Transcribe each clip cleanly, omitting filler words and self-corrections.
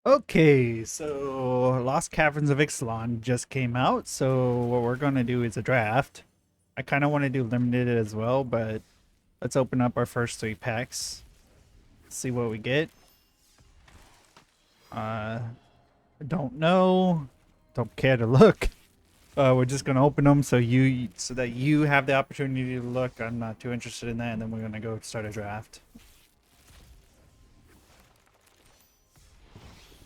Okay, so Lost Caverns of Ixalan just came out, so what we're gonna do is a draft. I kind of want to do limited as well, but let's open up our first three packs, see what we get. Uh, don't know, don't care to look. We're just gonna open them so that you have the opportunity to look. I'm not too interested in that, and then we're gonna go start a draft.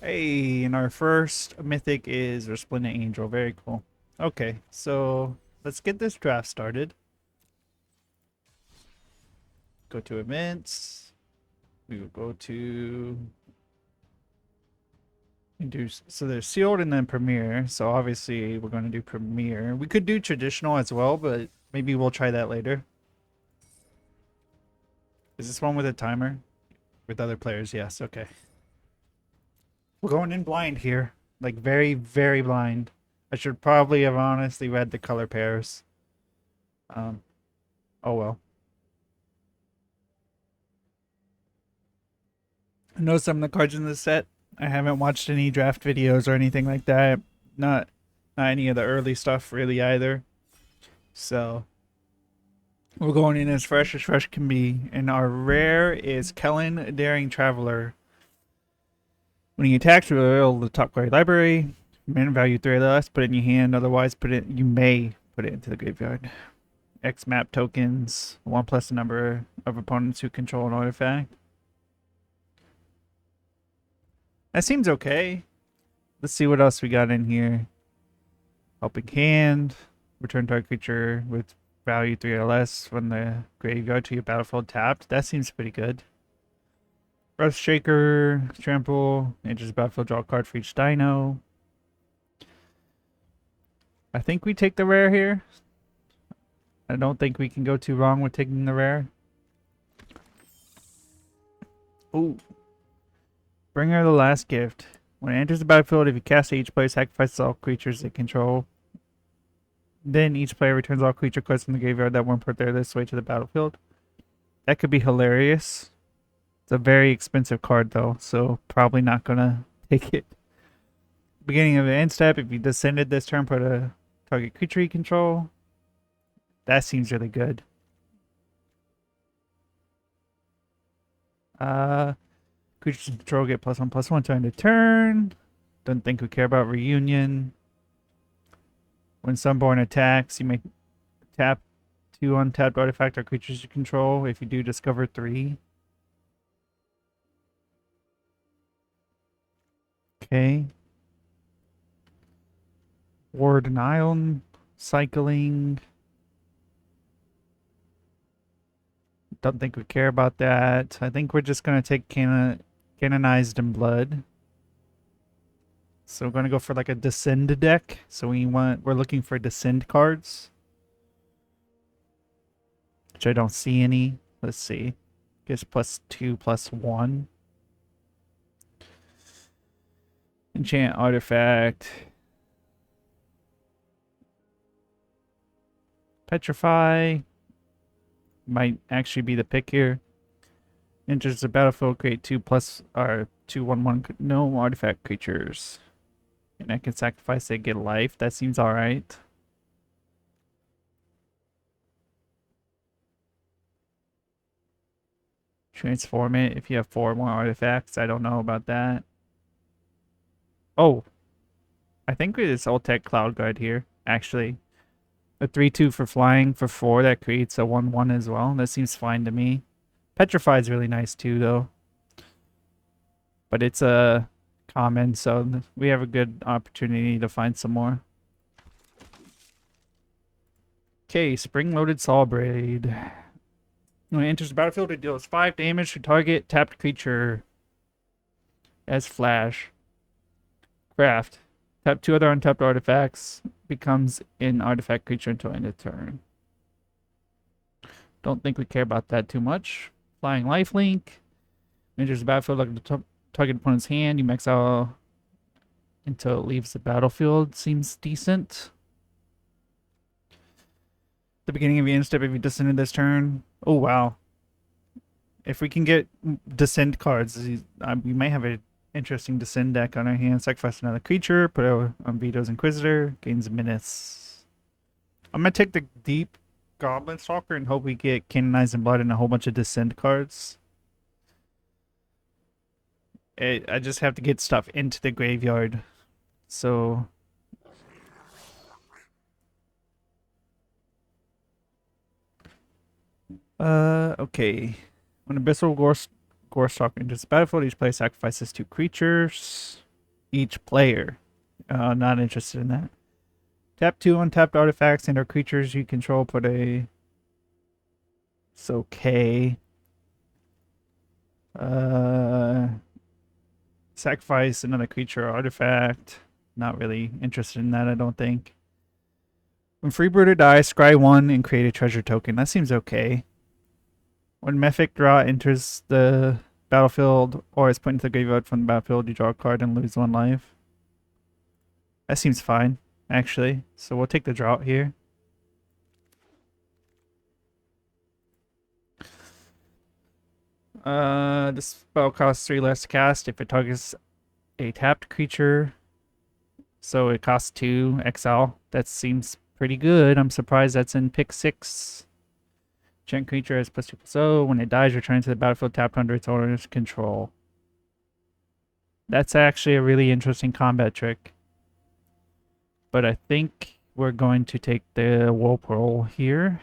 Hey, and our first mythic is Resplendent Angel. Very cool. Okay, so let's get this draft started. Go to events. We will go to so there's sealed and then premiere. So obviously we're going to do premiere. We could do traditional as well, but maybe we'll try that later. Is this one with a timer? With other players? Yes. Okay. We're going in blind here. Like very, very blind. I should probably have honestly read the color pairs. Um, oh well. I know some of the cards in this set. I haven't watched any draft videos or anything like that. Not not any of the early stuff really either. So we're going in as fresh can be. And our rare is Kellen Daring Traveler. When you attack, reveal the top card library. Mana value 3 or less, put it in your hand. Otherwise, you may put it into the graveyard. X map tokens, 1 plus the number of opponents who control an artifact. That seems okay. Let's see what else we got in here. Helping Hand. Return target creature with value 3 or less from the graveyard to your battlefield tapped. That seems pretty good. Breath Shaker. Trample. Enters battlefield, draw a card for each dino. I think we take the rare here. I don't think we can go too wrong with taking the rare. Ooh. Bringer of the Last Gift. When it enters the battlefield, if you cast it, each player sacrifices all creatures it control. Then each player returns all creature cards from the graveyard that weren't put there this way to the battlefield. That could be hilarious. It's a very expensive card though, so probably not gonna take it. Beginning of the end step, if you descended this turn, put a target creature you control. That seems really good. Creatures you control get +1/+1 to end a turn. Don't think we care about reunion. When Sunborn attacks, you may tap 2 untapped artifact or creatures you control. If you do, discover 3. Okay. War denial, cycling. Don't think we care about that. I think we're just gonna take canonized in blood. So we're gonna go for like a descend deck. So we're looking for descend cards, which I don't see any. Let's see. Guess +2/+1. Enchant artifact. Petrify might actually be the pick here. Enters the battlefield, create 2/2/1/1 no artifact creatures. And I can sacrifice it, get life. That seems alright. Transform it if you have 4 more artifacts. I don't know about that. Oh, I think it's Tech Cloud Guard here, actually. A 3/2 for flying for 4 that creates a 1/1 as well. That seems fine to me. Petrify is really nice too, though. But it's a common, so we have a good opportunity to find some more. Okay, Spring-Loaded Sawblade. When it enters the battlefield, it deals 5 damage to target tapped creature as flash. Craft. Tap 2 other untapped artifacts. Becomes an artifact creature until end of turn. Don't think we care about that too much. Flying Lifelink. Enters the battlefield like the target opponent's hand. You max out until it leaves the battlefield. Seems decent. The beginning of the end step, if you descended this turn. Oh, wow. If we can get descend cards, we might have an interesting descend deck on our hand. Sacrifice another creature, put it on Vito's Inquisitor, gains menace. I'm gonna take the deep Goblin Stalker and hope we get Canonizing Blood and a whole bunch of descend cards. I just have to get stuff into the graveyard. So okay. When Abyssal Gorestalker enters the battlefield, each player sacrifices 2 creatures. Each player. Not interested in that. Tap 2 untapped artifacts and/or creatures you control. Put a. It's okay. Sacrifice another creature or artifact. Not really interested in that, I don't think. When Freebooter dies, scry 1 and create a treasure token. That seems okay. When Mythic Draw enters the battlefield or is put into the graveyard from the battlefield, you draw a card and lose 1 life. That seems fine, actually. So we'll take the drought here. This spell costs 3 less to cast if it targets a tapped creature. So it costs 2 exile. That seems pretty good. I'm surprised that's in pick 6. Giant creature has +2/+0. When it dies, return to the battlefield tapped under its owner's control. That's actually a really interesting combat trick. But I think we're going to take the Whirlpool here.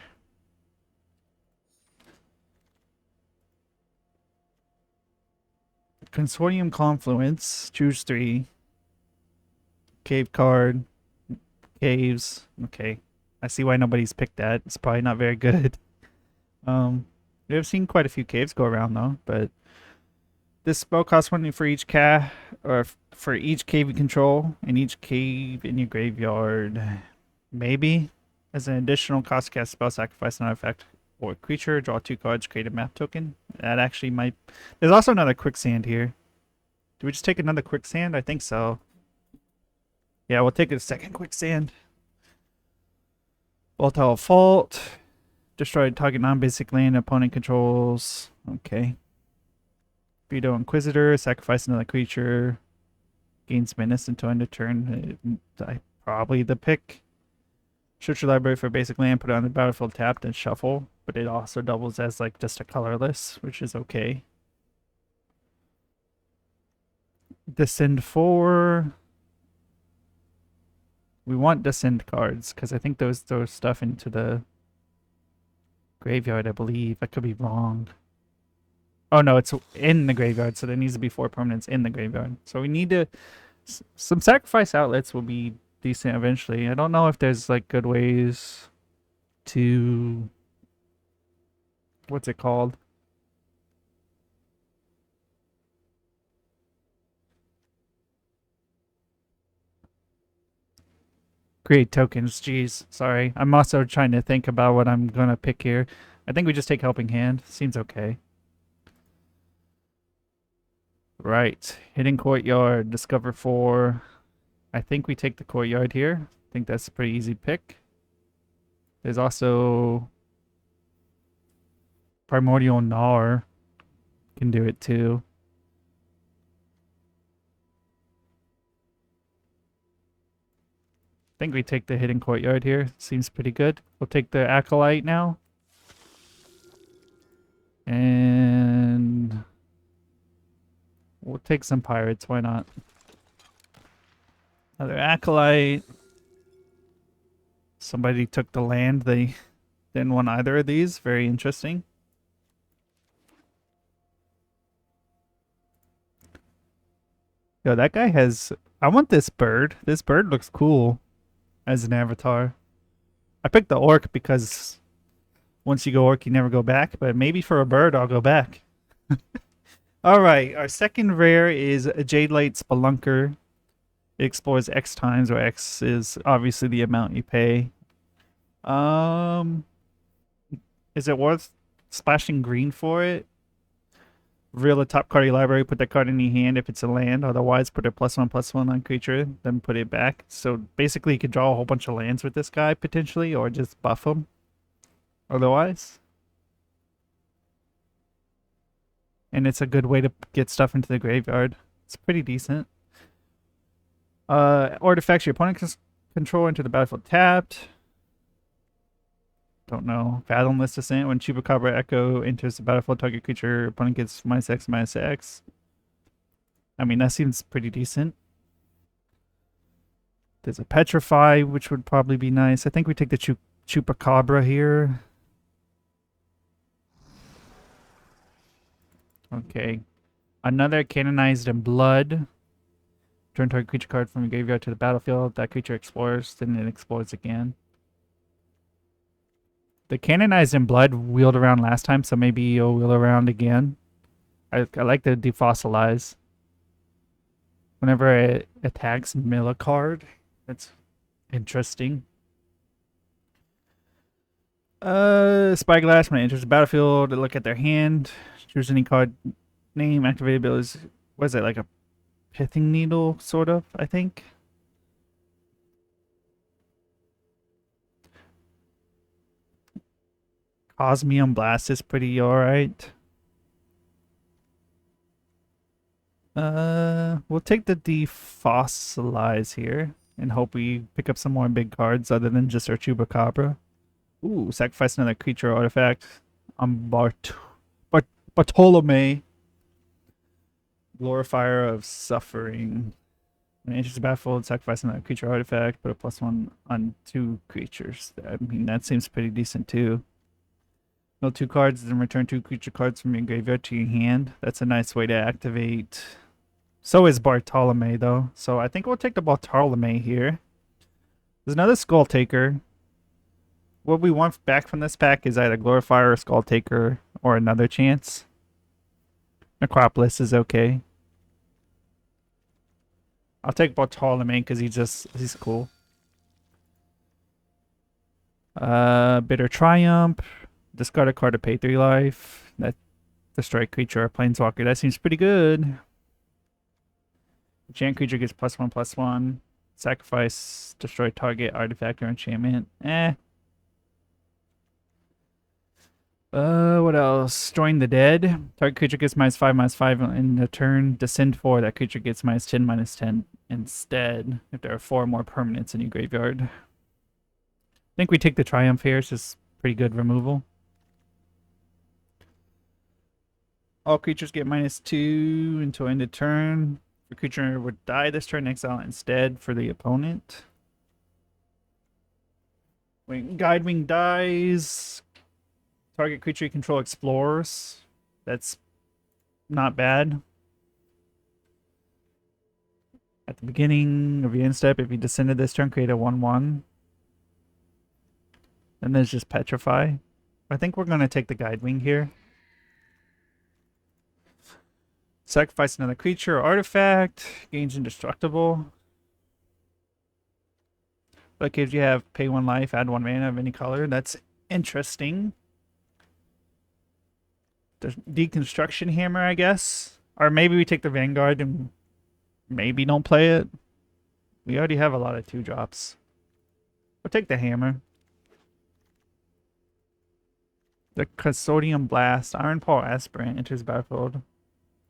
Consortium Confluence. Choose 3. Cave card. Caves. Okay. I see why nobody's picked that. It's probably not very good. We've seen quite a few caves go around though, but this spell costs 1 for each for each cave you control and each cave in your graveyard. Maybe. As an additional cost, cast spell, sacrifice an artifact or creature, draw 2 cards, create a map token. That actually might. There's also another quicksand here. Do we just take another quicksand? I think so. Yeah, we'll take a second quicksand. Volatile Fault. Destroy target non-basic land opponent controls. Okay. Vito Inquisitor. Sacrifice another creature. Gains menace until end of turn. Probably the pick. Search your library for basic land. Put it on the battlefield tapped and shuffle. But it also doubles as like just a colorless, which is okay. Descend 4. We want descend cards because I think those throw stuff into the graveyard, I believe. I could be wrong. Oh no, it's in the graveyard, so there needs to be 4 permanents in the graveyard. So we need to. Some sacrifice outlets will be decent eventually. I don't know if there's like good ways to. What's it called? Create tokens. Jeez, sorry. I'm also trying to think about what I'm gonna pick here. I think we just take Helping Hand. Seems okay. Right. Hidden Courtyard. Discover 4. I think we take the Courtyard here. I think that's a pretty easy pick. There's also Primordial Gnar. Can do it too. I think we take the Hidden Courtyard here. Seems pretty good. We'll take the Acolyte now. And we'll take some Pirates. Why not? Another Acolyte. Somebody took the land. They didn't want either of these. Very interesting. Yo, that guy has... I want this bird. This bird looks cool as an avatar. I picked the orc because once you go orc, you never go back. But maybe for a bird, I'll go back. Alright, our second rare is a Jade Light Spelunker. It explores X times, where X is obviously the amount you pay. Is it worth splashing green for it? Reveal the top card of your library, put that card in your hand if it's a land. Otherwise, put a +1/+1 on creature, then put it back. So basically, you could draw a whole bunch of lands with this guy, potentially, or just buff them. Otherwise. And it's a good way to get stuff into the graveyard. It's pretty decent. Artifacts your opponent can control into the battlefield tapped. Don't know. Fathomless Descent. When Chupacabra Echo enters the battlefield, target creature opponent gets -X/-X. I mean, that seems pretty decent. There's a Petrify, which would probably be nice. I think we take the Chupacabra here. Okay. Another Canonized in Blood. Turn target creature card from your graveyard to the battlefield. That creature explores, then it explores again. The Canonized in Blood wheeled around last time, so maybe you'll wheel around again. I like the Defossilize. Whenever it attacks, mill a card. That's interesting. Spyglass, when it enters the battlefield, look at their hand, choose any card name, activated abilities. Was it like a pithing needle, sort of, I think? Cosmium Blast is pretty alright. We'll take the Defossilize here and hope we pick up some more big cards other than just our Chupacabra. Ooh, sacrifice another creature or artifact on Bartolome. Glorifier of Suffering. When it enters the battlefield, sacrifice another creature artifact, put a +1 on 2 creatures. I mean, that seems pretty decent too. Mill 2 cards, then return 2 creature cards from your graveyard to your hand. That's a nice way to activate. So is Bartolome, though. So I think we'll take the Bartolome here. There's another Skull Taker. What we want back from this pack is either Glorifier or Skull Taker or another chance. Necropolis is okay. I'll take Bartolome because he's cool. Bitter Triumph. Discard a card to pay 3 life. That destroy creature or planeswalker. That seems pretty good. Enchant creature gets +1/+1. Sacrifice, destroy target artifact or enchantment. What else? Join the Dead. Target creature gets -5/-5 in the turn. Descend 4. That creature gets -10/-10 instead. If there are 4 more permanents in your graveyard. I think we take the Triumph here. It's just pretty good removal. All creatures get -2 until end of turn. If a creature would die this turn, exile instead for the opponent. When Guidewing dies, target creature you control explores. That's not bad. At the beginning of your end step, if you descended this turn, create a 1/1. Then there's just Petrify. I think we're going to take the Guidewing here. Sacrifice another creature or artifact. Gains indestructible. Like if you have pay 1 life, add 1 mana of any color. That's interesting. The Deconstruction Hammer, I guess. Or maybe we take the Vanguard and maybe don't play it. We already have a lot of 2-drops. We'll take the Hammer. The Custodian Blast. Iron Paw Aspirant enters battlefield.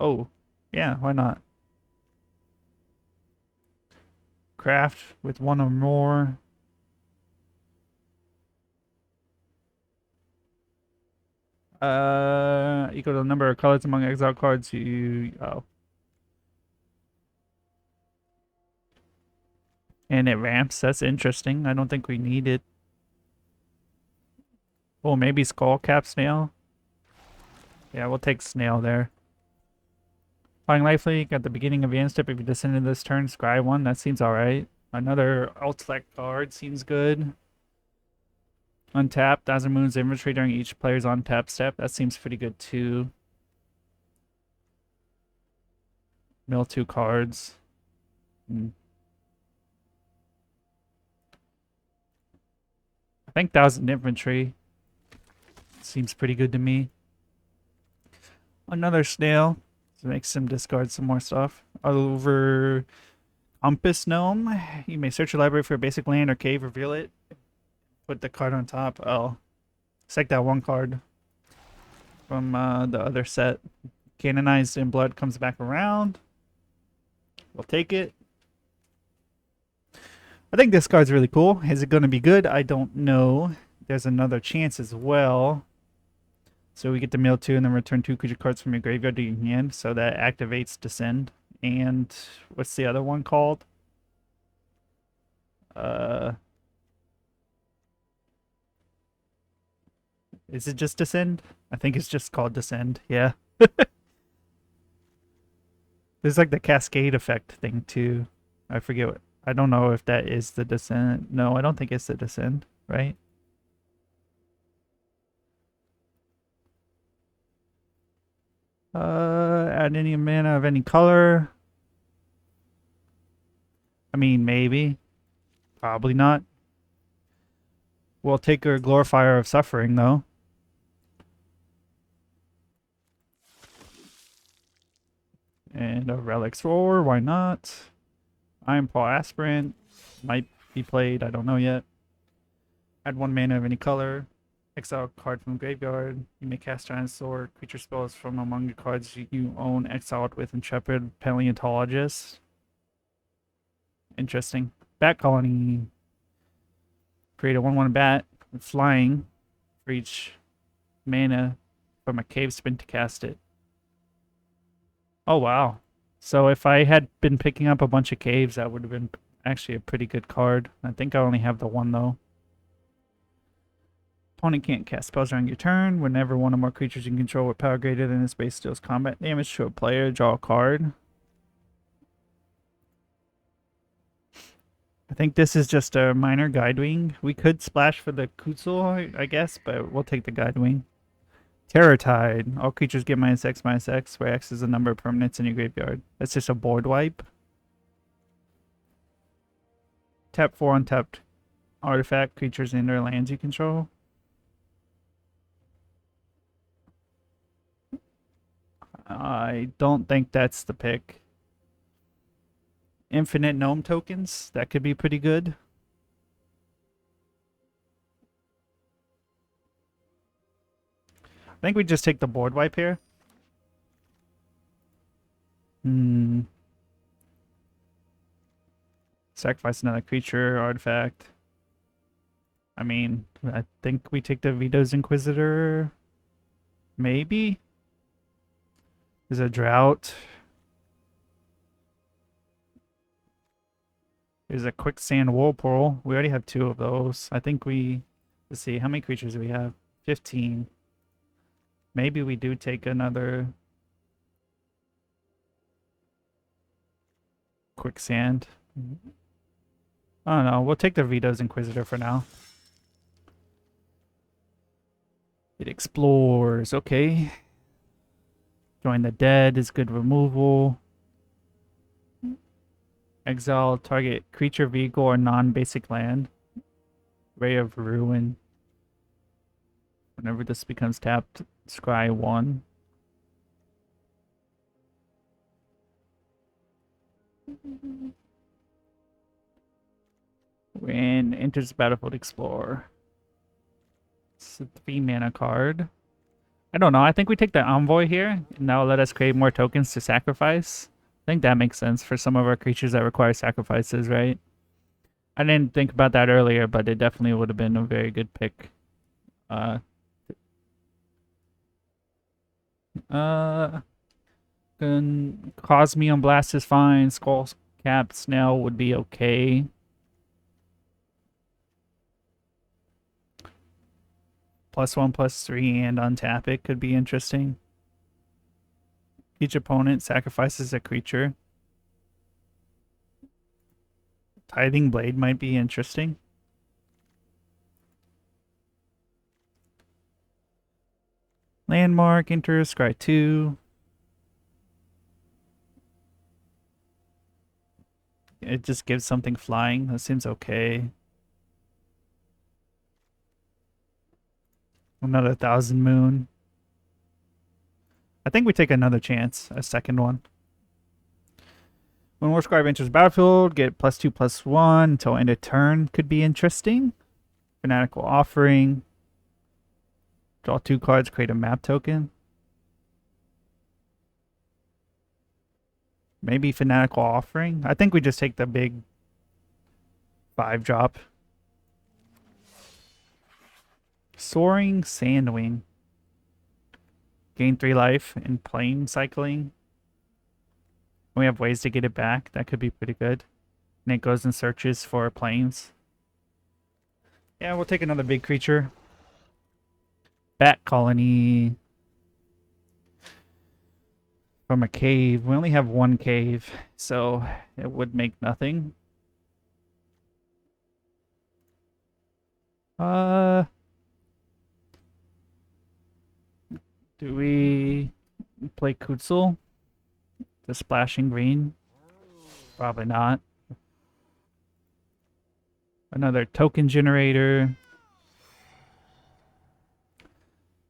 Oh, yeah, why not? Craft with 1 or more. Equal to the number of colors among exile cards oh. And it ramps. That's interesting. I don't think we need it. Oh, maybe Skullcap Snail. Yeah, we'll take Snail there. Flying Lifelink at the beginning of the end step. If you descend into this turn, scry 1. That seems alright. Another Alt-Select card seems good. Untap. Dazzle Moon's inventory during each player's on-tap step. That seems pretty good too. Mill 2 cards. I think Thousand Infantry seems pretty good to me. Another Snail. So makes him discard some more stuff. Over Compass Gnome. You may search your library for a basic land or cave, reveal it. Put the card on top. Oh. It's like that 1 card from the other set. Canonized in Blood comes back around. We'll take it. I think this card's really cool. Is it going to be good? I don't know. There's another chance as well. So we get to mill 2 and then return 2 creature cards from your graveyard to your hand. So that activates Descend. And what's the other one called? Is it just Descend? I think it's just called Descend. Yeah. There's like the cascade effect thing too. I forget what. I don't know if that is the Descend. No, I don't think it's the Descend, right? Add any mana of any color. I mean, maybe. Probably not. We'll take our Glorifier of Suffering, though. And a Relic's Roar, why not? Iron Paw Aspirant. Might be played, I don't know yet. Add 1 mana of any color. Exile a card from graveyard. You may cast Giant Sword. Creature spells from among the cards you own exiled with Intrepid Paleontologist. Interesting. Bat Colony. Create a 1/1 bat with flying for each mana from a cave spin to cast it. Oh, wow. So if I had been picking up a bunch of caves, that would have been actually a pretty good card. I think I only have the one, though. Opponent can't cast spells during your turn. Whenever one or more creatures you control with power greater than its base deals combat damage to a player, draw a card. I think this is just a minor Guidewing. We could splash for the Kutzel, I guess, but we'll take the Guidewing. Terror Tide. All creatures get -X/-X, where X is the number of permanents in your graveyard. That's just a board wipe. Tap 4 untapped artifact creatures and/or lands you control. I don't think that's the pick. Infinite Gnome tokens. That could be pretty good. I think we just take the board wipe here. Sacrifice another creature, artifact. I mean, I think we take the Vito's Inquisitor. Maybe? There's a Drought. There's a Quicksand Whirlpool. We already have 2 of those. I think we... Let's see, how many creatures do we have? 15. Maybe we do take another... Quicksand. I don't know. We'll take the Vito's Inquisitor for now. It explores. Okay. Join the Dead is good removal. Exile target creature, vehicle, or non-basic land. Ray of Ruin. Whenever this becomes tapped, scry 1. When enters the battlefield, explore. It's a 3 mana card. I don't know. I think we take the Envoy here. And that'll let us create more tokens to sacrifice. I think that makes sense for some of our creatures that require sacrifices, right? I didn't think about that earlier, but it definitely would have been a very good pick. Cosmium Blast is fine. Skull Cap Snail would be okay. +1/+3 and untap it could be interesting. Each opponent sacrifices a creature. Tithing Blade might be interesting. Landmark, enter, scry 2. It just gives something flying. That seems okay. Another 1,000 Moon. I think we take another chance. A second one. When Warscribe enters battlefield, get +2/+1 until end of turn. Could be interesting. Fanatical Offering. Draw 2 cards, create a map token. Maybe Fanatical Offering. I think we just take the big 5-drop. Soaring Sandwing. Gain 3 life in plane cycling. We have ways to get it back. That could be pretty good. And it goes and searches for planes. Yeah, we'll take another big creature. Bat colony. From a cave. We only have 1 cave, so it would make nothing. Do we play Kutzel? The splashing green? Probably not. Another token generator.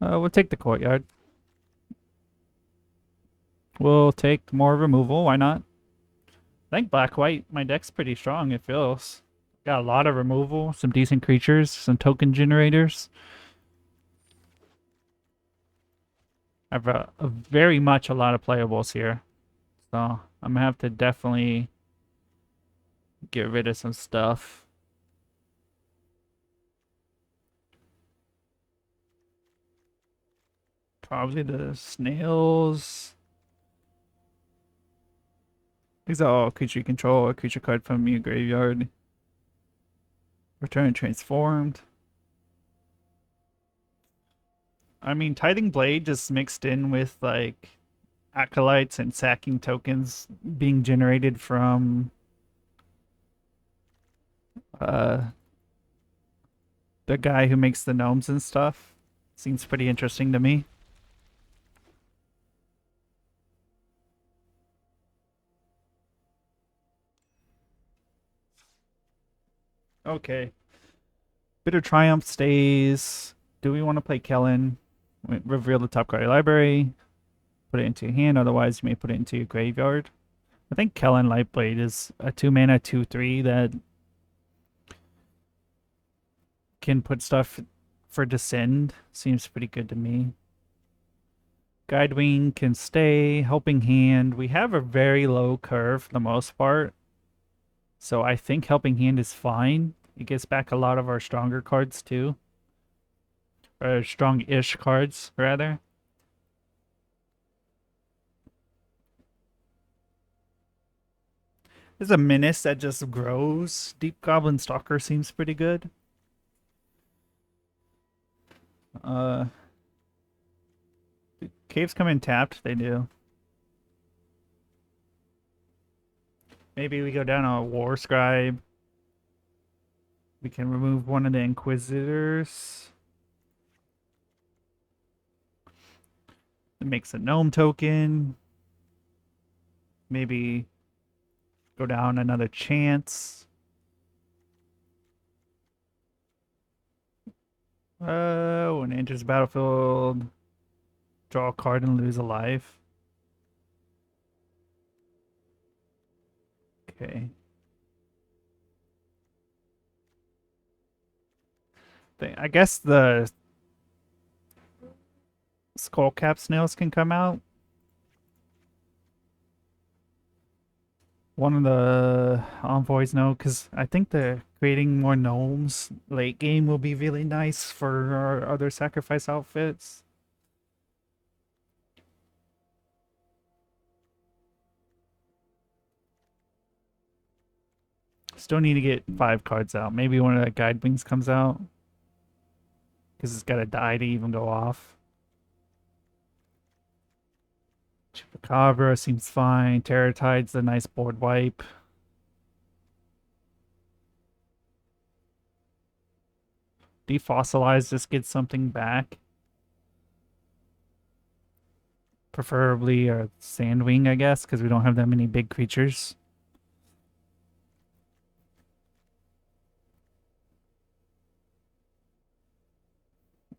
We'll take the courtyard. We'll take more removal. Why not? I think black-white, my deck's pretty strong, it feels. Got a lot of removal, some decent creatures, some token generators. I have a very much a lot of playables here. So I'm going to have to definitely get rid of some stuff. Probably the snails. These are all creature you control, a creature card from your graveyard. Return transformed. I mean, Tithing Blade just mixed in with like acolytes and sacking tokens being generated from the guy who makes the gnomes and stuff. Seems pretty interesting to me. Okay. Bitter Triumph stays. Do we want to play Kellen? Reveal the top card of your library. Put it into your hand, otherwise you may put it into your graveyard. I think Kellen Lightblade is a 2-mana 2/3 that can put stuff for Descend. Seems pretty good to me. Guidewing can stay. Helping Hand. We have a very low curve for the most part. So I think Helping Hand is fine. It gets back a lot of our stronger cards too. Or strong-ish cards, rather. There's a menace that just grows. Deep Goblin Stalker seems pretty good. Caves come in tapped, they do. Maybe we go down a War Scribe. We can remove one of the Inquisitors. It makes a gnome token. Maybe go down another chance. When it enters the battlefield, draw a card and lose a life. Okay. I guess the skullcap snails can come out. One of the envoys, no, because I think the creating more gnomes late game will be really nice for our other sacrifice outfits. Still need to get 5 cards out. Maybe one of the guide wings comes out. Because it's got to die to even go off. Chupacabra seems fine. Terratide's a nice board wipe. Defossilize just gets something back. Preferably a Sandwing, I guess, because we don't have that many big creatures.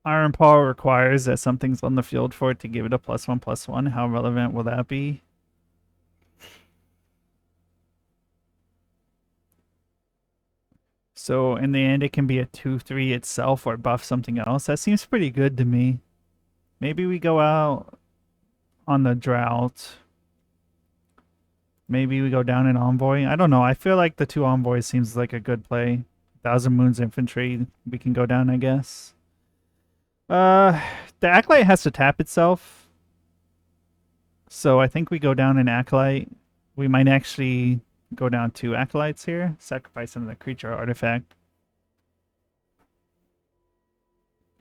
Iron Paw requires that something's on the field for it to give it a +1/+1. How relevant will that be? So in the end, it can be a 2/3 itself or buff something else. That seems pretty good to me. Maybe we go out on the drought. Maybe we go down an envoy. I don't know. I feel like the two envoys seems like a good play. Thousand Moons Infantry, we can go down, I guess. Uh, the Acolyte has to tap itself. So I think we go down an Acolyte. We might actually go down two Acolytes here. Sacrifice another creature artifact.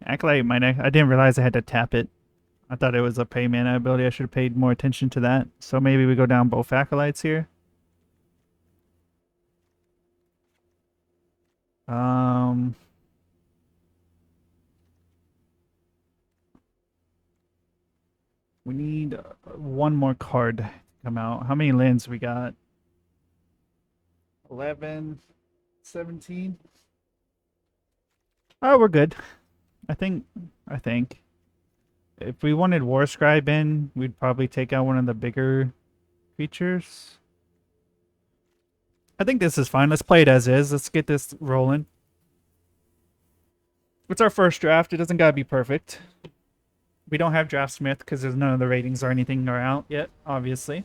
Acolyte might... I didn't realize I had to tap it. I thought it was a pay mana ability. I should have paid more attention to that. So maybe we go down both Acolytes here. We need one more card to come out. How many lands we got? 11, 17. Oh, we're good. I think. If we wanted War Scribe in, we'd probably take out one of the bigger creatures. I think this is fine. Let's play it as is. Let's get this rolling. It's our first draft. It doesn't gotta be perfect. We don't have Draftsmith because there's none of the ratings or anything are out yet, obviously.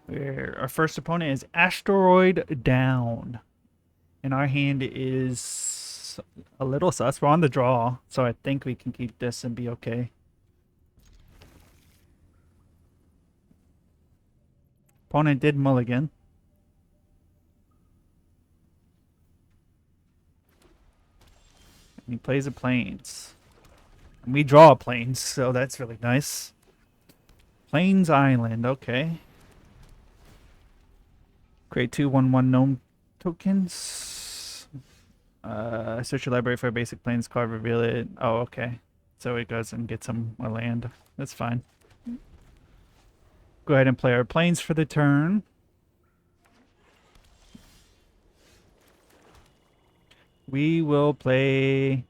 Our first opponent is Asteroid Down. And our hand is a little sus. We're on the draw, so I think we can keep this and be okay. Opponent did mulligan. And he plays a Plains. And we draw a Plains, so that's really nice. Plains Island, okay. Create 2/1/1 gnome tokens. Search your library for a basic Plains card, reveal it. Oh, okay. So it goes and gets him a land. That's fine. Go ahead and play our Plains for the turn. We will play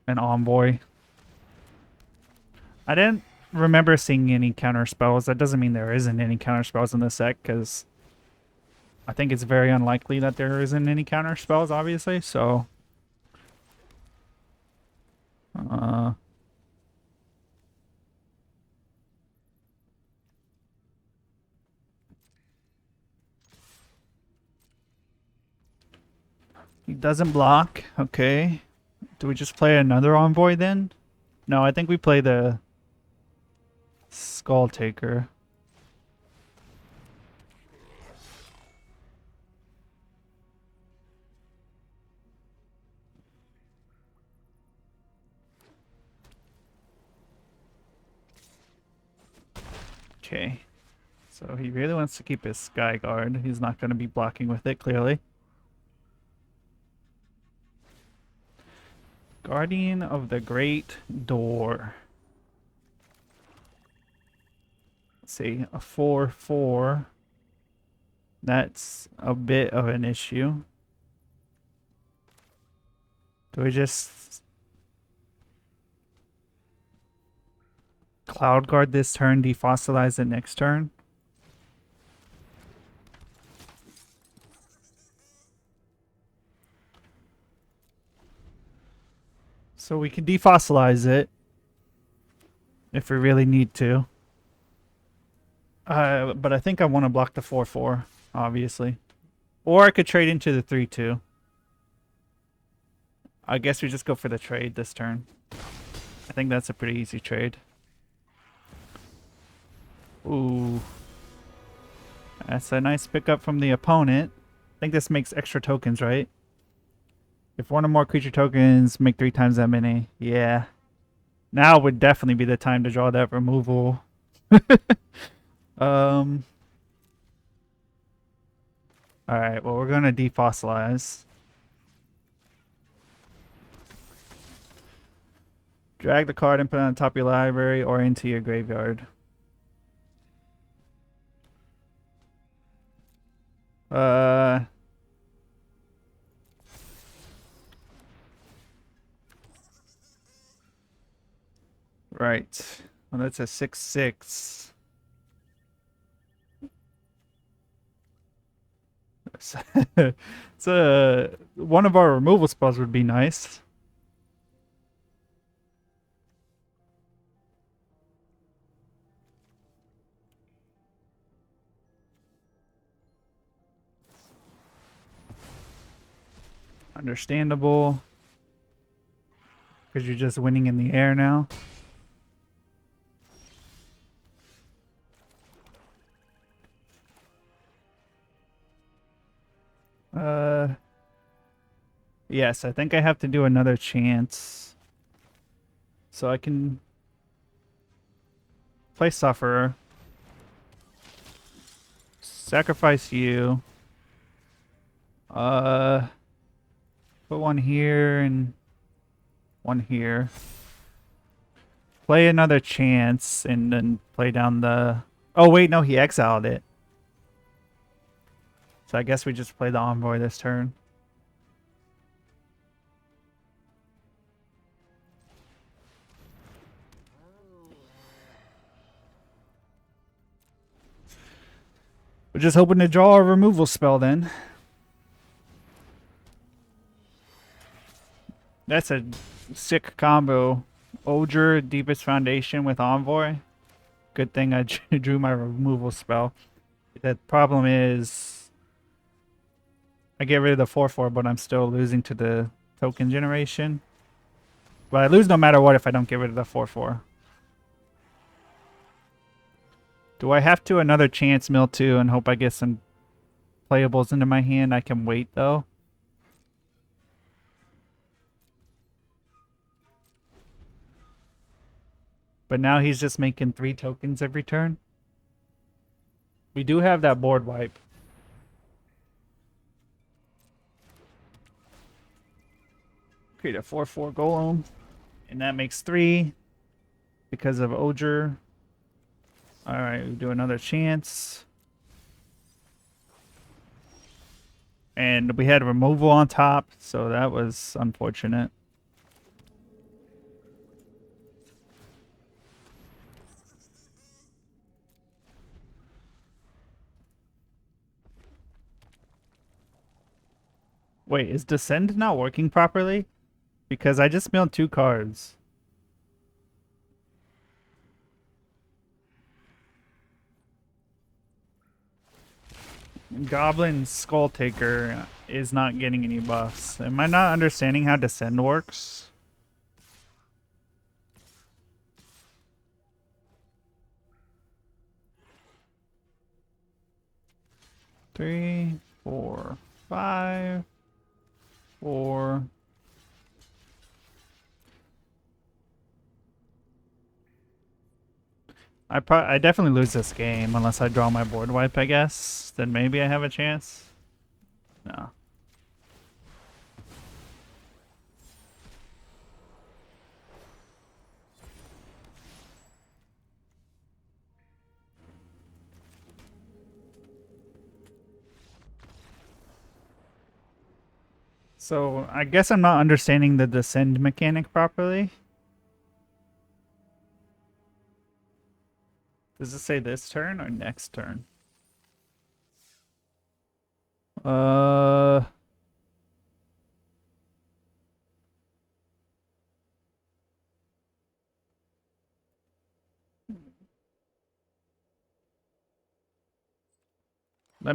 an Envoy. I didn't remember seeing any counter spells. That doesn't mean there isn't any counter spells in this deck, because I think it's very unlikely that there isn't any counter spells, obviously, so... He doesn't block. Okay. Do we just play another Envoy then? No, I think we play the Skull Taker. Okay. So he really wants to keep his Sky Guard. He's not going to be blocking with it, clearly. Guardian of the Great Door. Let's see, a 4/4. That's a bit of an issue. Do we just Cloud Guard this turn, defossilize it next turn? So we can defossilize it if we really need to. But I think I want to block the 4/4, obviously. Or I could trade into the 3/2. I guess we just go for the trade this turn. I think that's a pretty easy trade. Ooh. That's a nice pickup from the opponent. I think this makes extra tokens, right? If one or more creature tokens make 3 times that many. Yeah. Now would definitely be the time to draw that removal. Alright, well, we're going to defossilize. Drag the card and put it on top of your library or into your graveyard. Right. Well, that's a 6/6. So one of our removal spells would be nice. Understandable. Because you're just winning in the air now. Yes, I think I have to do another chance. So I can play Sufferer. Sacrifice you. Put one here and one here. Play another chance and then play down the... Oh, wait, no, he exiled it. So I guess we just play the Envoy this turn. We're just hoping to draw a removal spell then. That's a sick combo. Ogre, Deepest Foundation with Envoy. Good thing I drew my removal spell. The problem is I get rid of the 4/4, but I'm still losing to the token generation. But I lose no matter what if I don't get rid of the 4/4. Do I have to another chance mill too and hope I get some playables into my hand? I can wait though. But now he's just making 3 tokens every turn. We do have that board wipe. Create a 4/4 golem. And that makes 3 because of Ogre. Alright, we do another chance. And we had removal on top, so that was unfortunate. Wait, is Descend not working properly? Because I just milled 2 cards. Goblin Skull Taker is not getting any buffs. Am I not understanding how Descend works? Three, 4, 5, 4. I definitely lose this game unless I draw my board wipe, I guess. Then maybe I have a chance. No. So I guess I'm not understanding the Descend mechanic properly. Does it say this turn or next turn? Let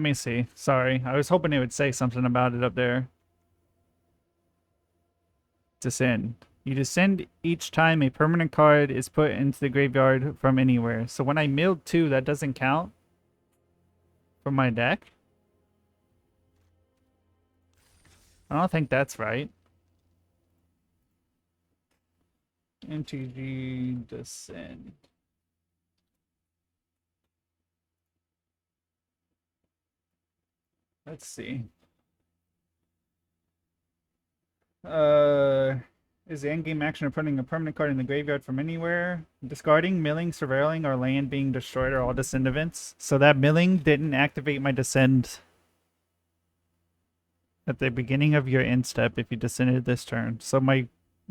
me see. Sorry. I was hoping it would say something about it up there. Descend. You descend each time a permanent card is put into the graveyard from anywhere. So when I milled 2, that doesn't count from my deck? I don't think that's right. MTG Descend. Let's see. Is the endgame action of putting a permanent card in the graveyard from anywhere? Discarding, milling, surveilling, or land being destroyed are all Descend events. So that milling didn't activate my Descend at the beginning of your end step if you descended this turn. So my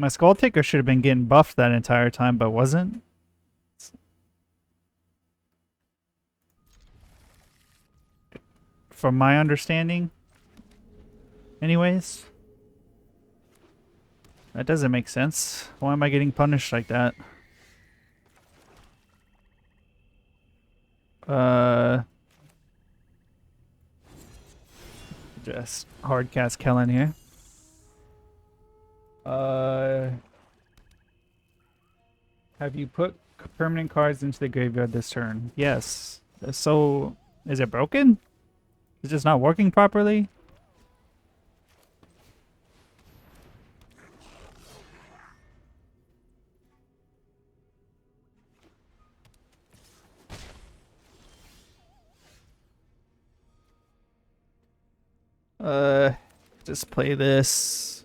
Skull Taker should have been getting buffed that entire time, but wasn't. From my understanding. Anyways. That doesn't make sense. Why am I getting punished like that? Just hard cast Kellen here. Have you put permanent cards into the graveyard this turn? Yes. So, is it broken? Is it just not working properly? Uh, just play this.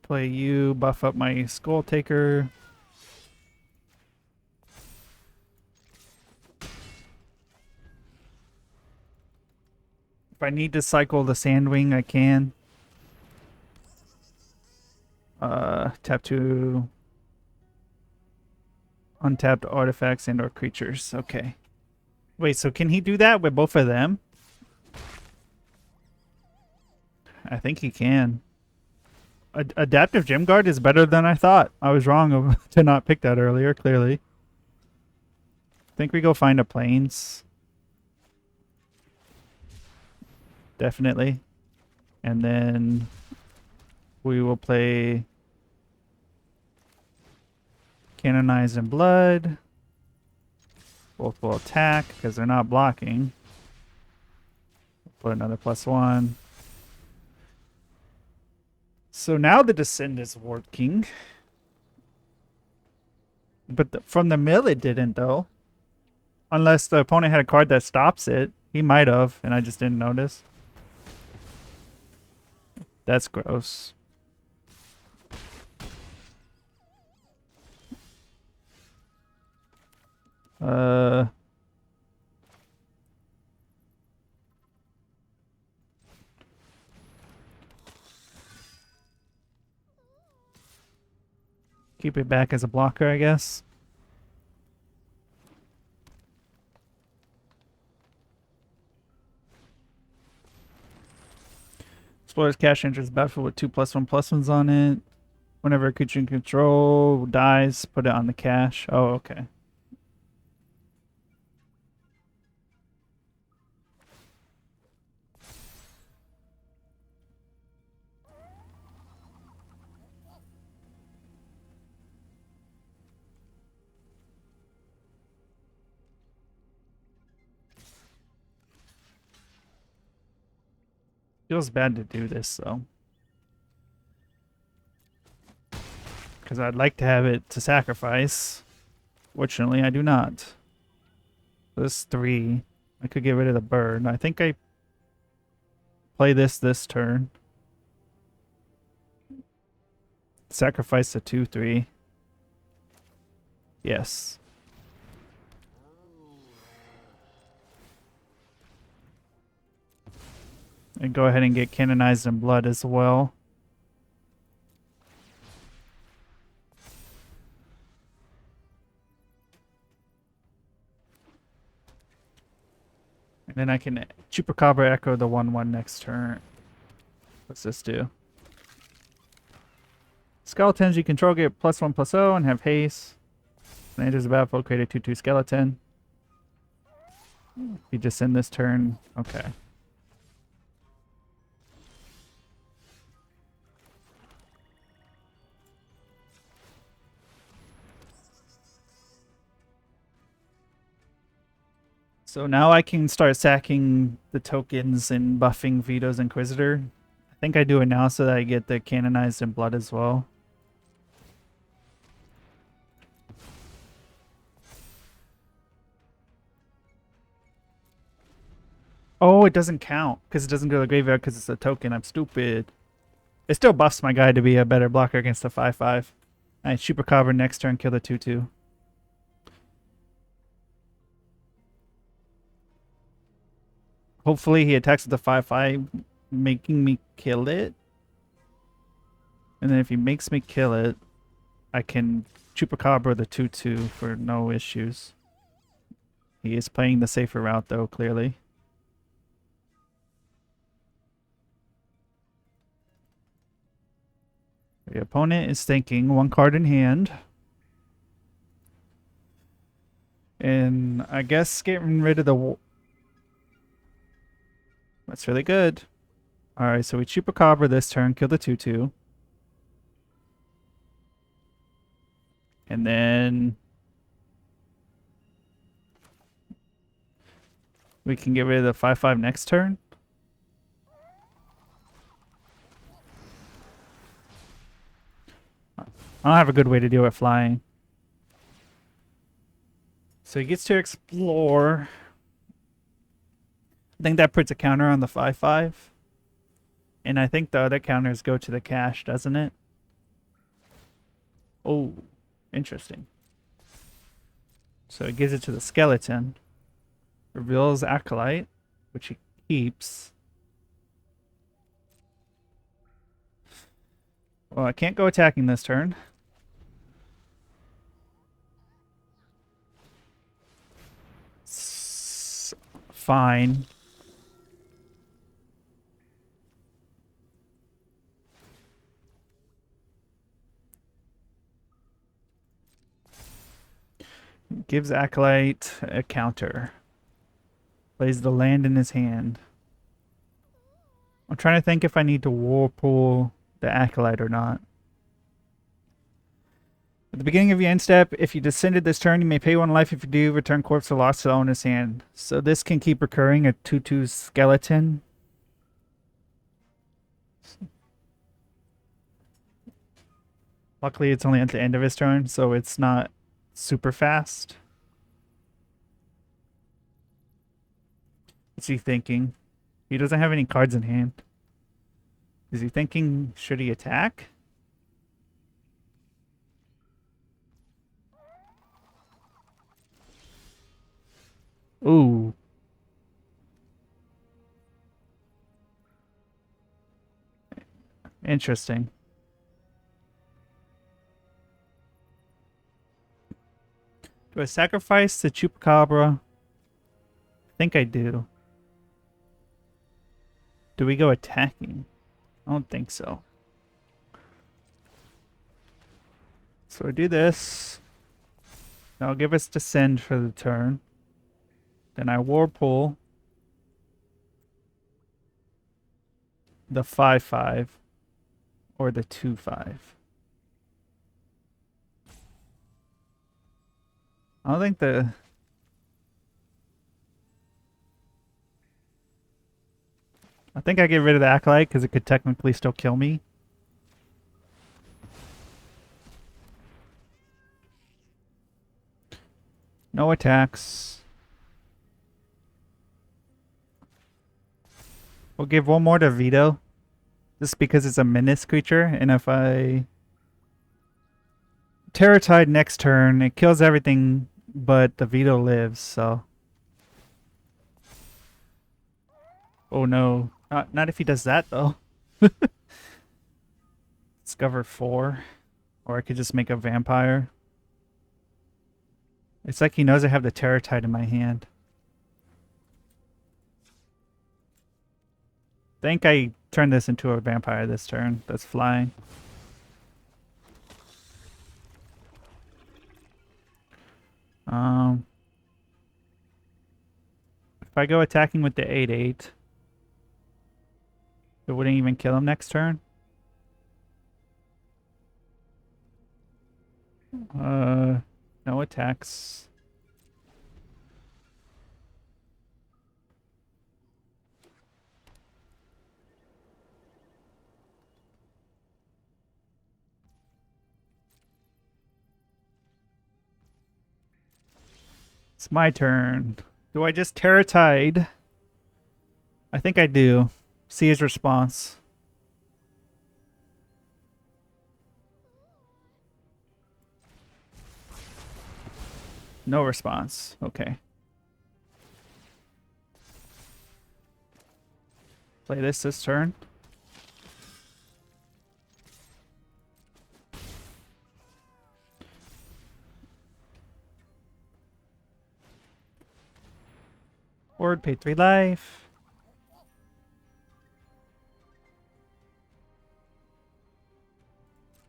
Play you, buff up my Skull Taker. If I need to cycle the Sandwing, I can. Tap 2 untapped artifacts and or creatures. Okay. Wait, so can he do that with both of them? I think he can. Adaptive Gem Guard is better than I thought. I was wrong to not pick that earlier, clearly. I think we go find a Plains. Definitely. And then we will play Canonize in Blood. Both will attack because they're not blocking. Put another +1. So now the Descend is working. But from the mill it didn't though. Unless the opponent had a card that stops it. He might have, and I just didn't notice. That's gross. Keep it back as a blocker, I guess. Explorer's Cash enters the battlefield with 2 +1/+1s on it. Whenever a creature you control dies, put it on the cache. Oh, okay. Feels bad to do this, though. Because I'd like to have it to sacrifice. Fortunately, I do not. This 3. I could get rid of the bird. I think I play this turn. Sacrifice the 2/3. Yes. And go ahead and get Canonized in Blood as well. And then I can Chupacabra Echo the 1/1 next turn. What's this do? Skeletons you control get +1/+0 and have haste. When it enters the battlefield, create a 2/2 skeleton. You just end this turn. Okay. So now I can start sacking the tokens and buffing Vito's Inquisitor. I think I do it now so that I get the Canonized in Blood as well. Oh, it doesn't count because it doesn't go to the graveyard because it's a token. I'm stupid. It still buffs my guy to be a better blocker against the 5/5. Alright, Chupacabra next turn, kill the 2/2. Hopefully he attacks with the 5/5, making me kill it. And then if he makes me kill it, I can Chupacabra the 2/2 for no issues. He is playing the safer route though, clearly. The opponent is thinking 1 card in hand. And I guess getting rid of the... That's really good. Alright, so we Chupacabra this turn, kill the 2/2. And then we can get rid of the 5/5 next turn. I don't have a good way to deal with flying. So he gets to explore. I think that puts a counter on the 5/5. And I think the other counters go to the cache, doesn't it? Oh, interesting. So it gives it to the skeleton. Reveals Acolyte, which he keeps. Well, I can't go attacking this turn. Fine. Gives Acolyte a counter. Plays the land in his hand. I'm trying to think if I need to Whirlpool the Acolyte or not. At the beginning of your end step, if you descended this turn, you may pay 1 life. If you do, return corpse or lost to the owner's hand. So this can keep recurring, a 2/2 skeleton. Luckily, it's only at the end of his turn, so it's not super fast. What's he thinking? He doesn't have any cards in hand. Is he thinking, should he attack? Ooh. Interesting. Do I sacrifice the Chupacabra? I think I do. Do we go attacking? I don't think so. So I do this. That'll give us descend for the turn. Then I Whirlpool the 5/5 or the 2/5. I don't think I think I get rid of the Acolyte because it could technically still kill me. No attacks. We'll give 1 more to Veto. Just because it's a menace creature, and if I Terror Tide next turn, it kills everything, but the Veto lives, so. Oh no. Not if he does that, though. Discover 4. Or I could just make a vampire. It's like he knows I have the Terror Tide in my hand. I think I turned this into a vampire this turn. That's flying. If I go attacking with the 8/8, it wouldn't even kill him next turn. No attacks. It's my turn. Do I just Terror Tide? I think I do. See his response. No response. Okay. Play this turn. Board, pay 3 life.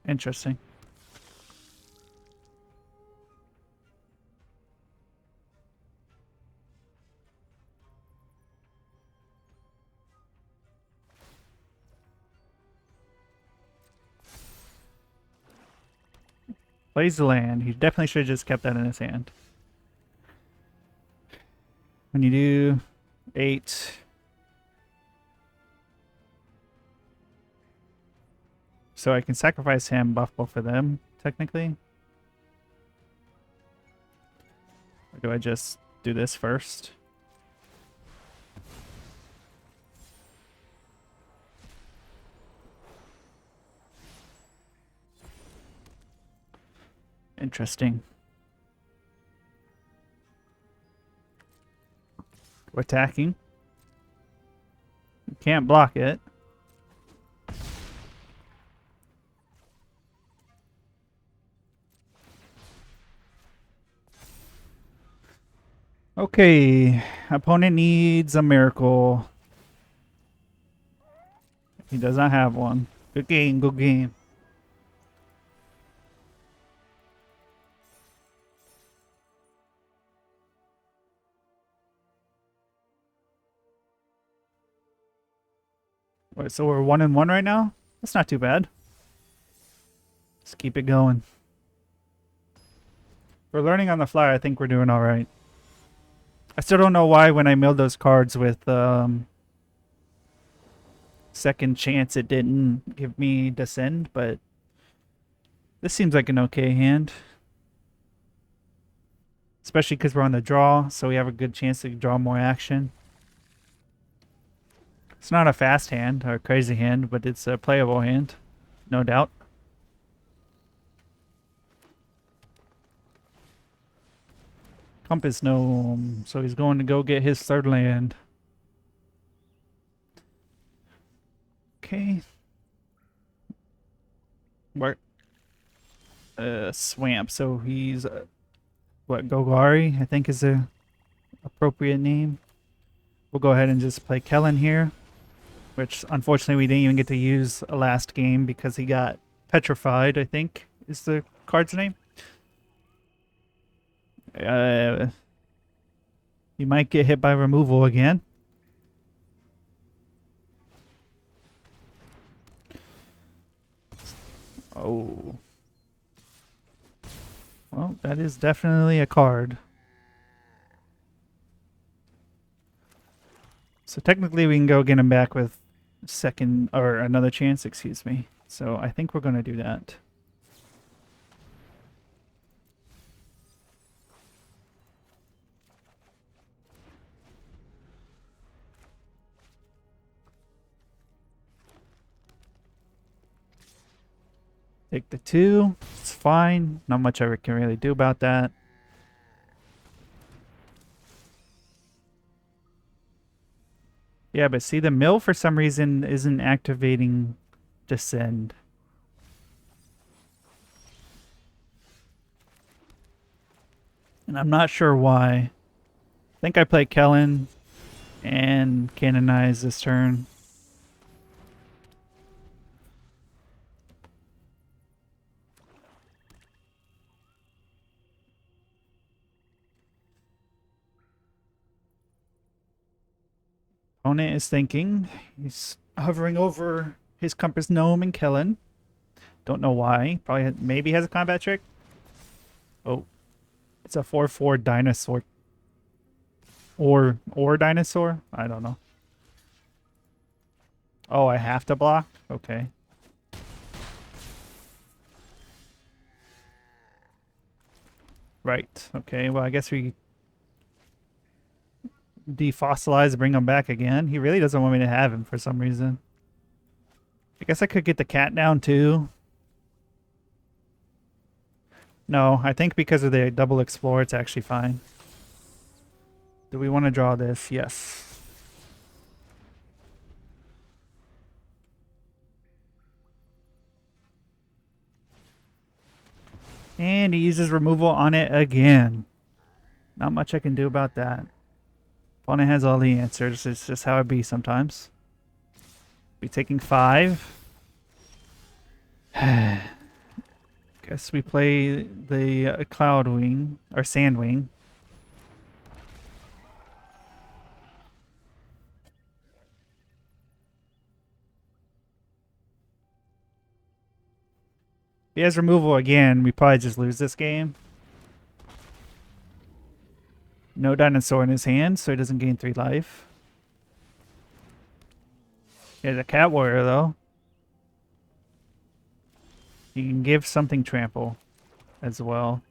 Interesting. Plays the land. He definitely should have just kept that in his hand. When you do 8. So I can sacrifice him, buff both of them, technically. Or do I just do this first? Interesting. We're attacking. You can't block it. Okay, opponent needs a miracle. He does not have one. Good game, good game. Wait, so we're 1-1 right now? That's not too bad. Let's keep it going. We're learning on the fly. I think we're doing all right. I still don't know why when I milled those cards with second chance it didn't give me descend, but this seems like an okay hand. Especially because we're on the draw, so we have a good chance to draw more action. It's not a fast hand or a crazy hand, but it's a playable hand, no doubt. Compass Gnome, so he's going to go get his third land. Okay. What? Swamp, so he's, what, Gogari, I think is the appropriate name. We'll go ahead and just play Kellen here, which unfortunately we didn't even get to use last game because he got petrified, I think is the card's name. You might get hit by removal again. Oh. Well, that is definitely a card. So technically we can go get him back with second or another chance, excuse me. So I think we're going to do that. Take the 2. It's fine. Not much I can really do about that. Yeah, but see, the mill for some reason isn't activating descend. And I'm not sure why. I think I play Kellen and canonize this turn. Opponent is thinking. He's hovering over his Compass Gnome and Kellen. Don't know why. Probably maybe has a combat trick. Oh. It's a 4/4 dinosaur. Or dinosaur? I don't know. Oh, I have to block? Okay. Right. Okay, well I guess we defossilize, bring him back again. He really doesn't want me to have him for some reason. I guess I could get the cat down too. No, I think because of the double explore, it's actually fine. Do we want to draw this? Yes. And he uses removal on it again. Not much I can do about that. Opponent has all the answers. It's just how it be sometimes. Be taking 5. Guess we play the Cloud Wing, or Sand Wing. he has removal again, we probably just lose this game. No dinosaur in his hand, so he doesn't gain 3 life. He has a cat warrior, though. He can give something trample as well.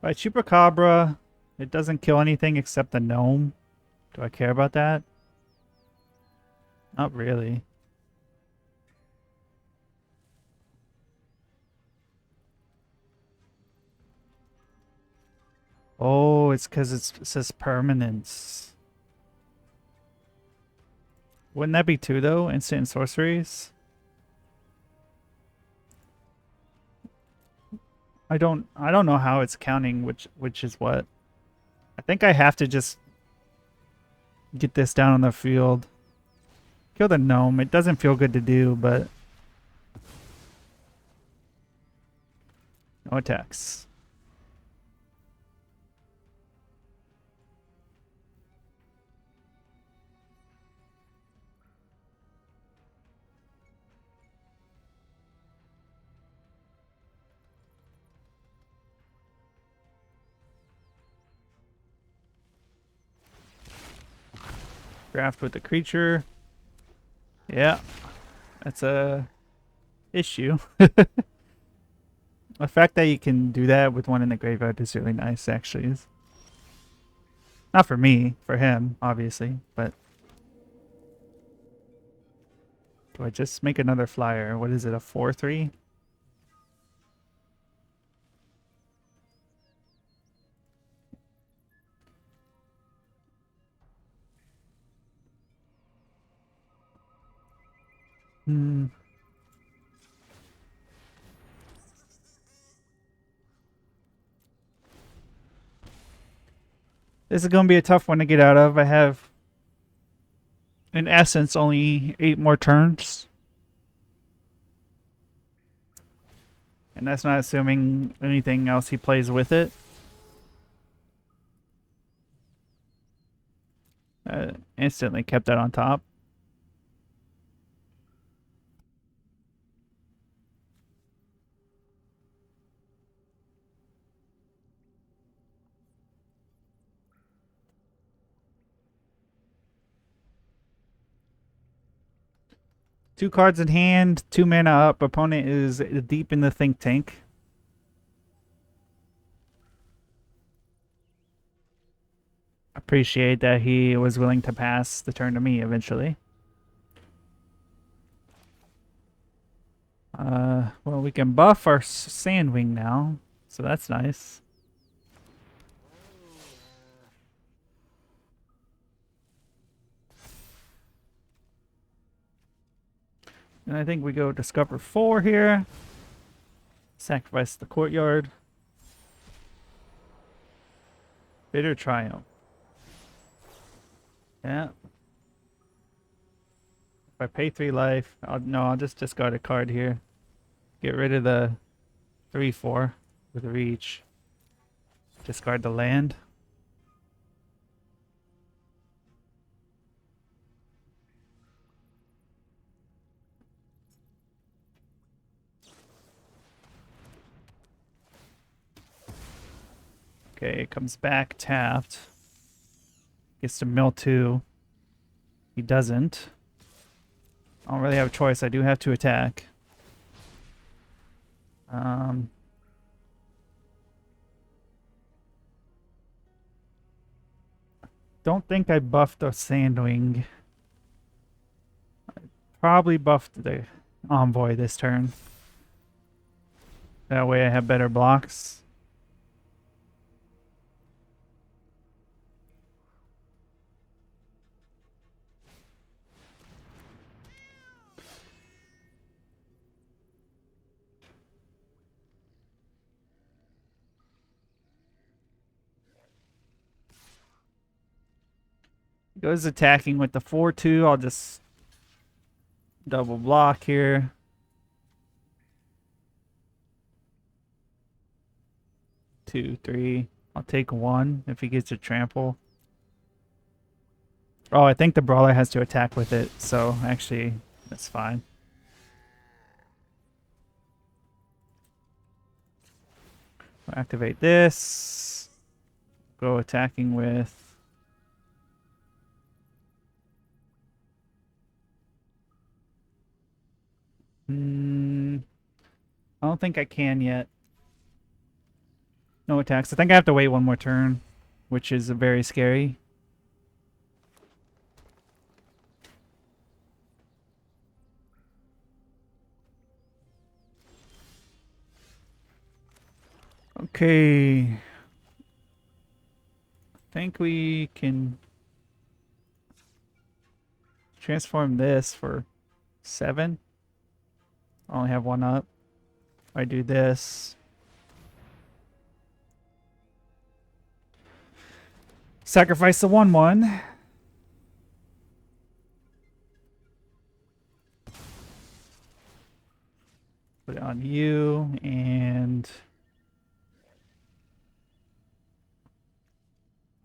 Right, Chupacabra. It doesn't kill anything except the gnome. Do I care about that? Not really. Oh, it's because it says permanence. Wouldn't that be 2 though? Instant and sorceries? I don't know how it's counting which is what. I think I have to just get this down on the field. Kill the gnome. It doesn't feel good to do, but no attacks. Draft with the creature. Yeah, that's a issue. The fact that you can do that with one in the graveyard is really nice, actually. Not for me, for him, obviously, but... Do I just make another flyer? What is it, a 4/3? Hmm. This is going to be a tough one to get out of. I have, in essence, only 8 more turns. And that's not assuming anything else he plays with it. Instantly kept that on top. Two cards in hand, 2 mana up. Opponent is deep in the think tank. Appreciate that he was willing to pass the turn to me eventually. Well, we can buff our Sandwing now, so that's nice. And I think we go discover 4 here. Sacrifice the courtyard. Bitter Triumph. Yeah. If I pay 3 life, I'll just discard a card here. Get rid of the 3/4 with reach. Discard the land. Okay, it comes back tapped. Gets to mill 2. He doesn't. I don't really have a choice. I do have to attack. Don't think I buffed the Sandwing. I probably buffed the Envoy this turn. That way I have better blocks. Goes attacking with the 4/2. I'll just double block here. Two, 3. I'll take 1 if he gets a trample. Oh, I think the brawler has to attack with it, so actually, that's fine. We'll activate this. Go attacking with... I don't think I can yet. No attacks. I think I have to wait one more turn, which is very scary. Okay. I think we can transform this for 7. I only have 1 up. I do this. Sacrifice the 1/1. Put it on you and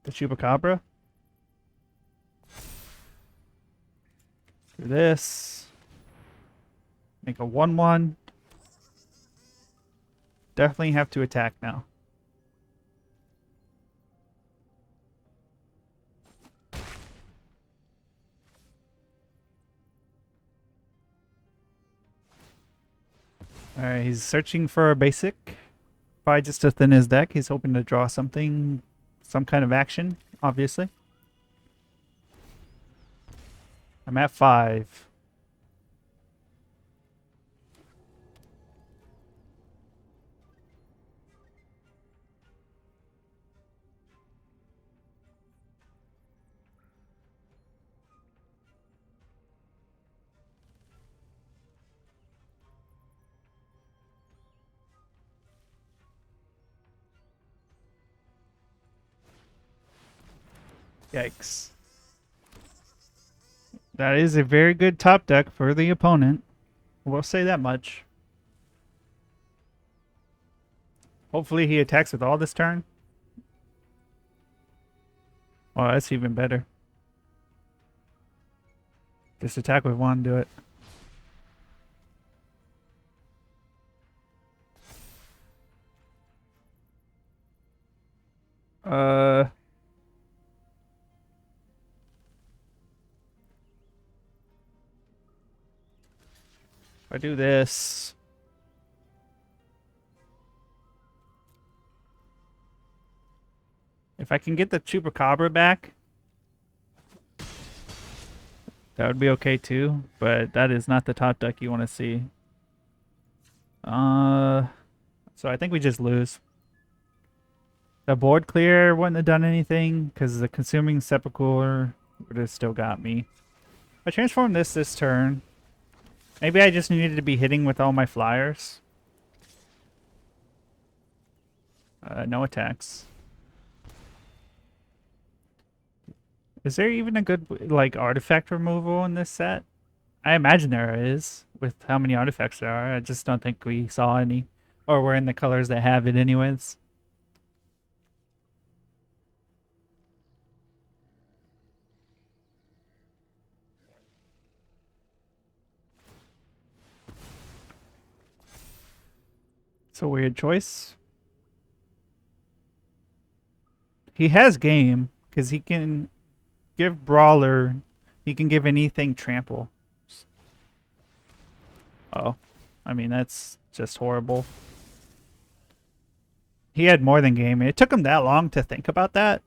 the Chupacabra. Do this. Make a 1/1. Definitely have to attack now. Alright, he's searching for a basic. Probably just to thin his deck. He's hoping to draw something, some kind of action, obviously. I'm at 5. Yikes. That is a very good top deck for the opponent. We'll say that much. Hopefully he attacks with all this turn. Oh, that's even better. Just attack with 1, do it. Uh... If I do this... If I can get the Chupacabra back, that would be okay too, but that is not the top deck you want to see. So I think we just lose. The board clear wouldn't have done anything because the Consuming Sepulchre would have still got me. I transformed this turn. Maybe I just needed to be hitting with all my flyers. No attacks. Is there even a good, like, artifact removal in this set? I imagine there is, with how many artifacts there are. I just don't think we saw any. Or we're in the colors that have it anyways. It's a weird choice. He has game, because he can give Brawler, he can give anything trample. Oh, I mean, that's just horrible. He had more than game. It took him that long to think about that.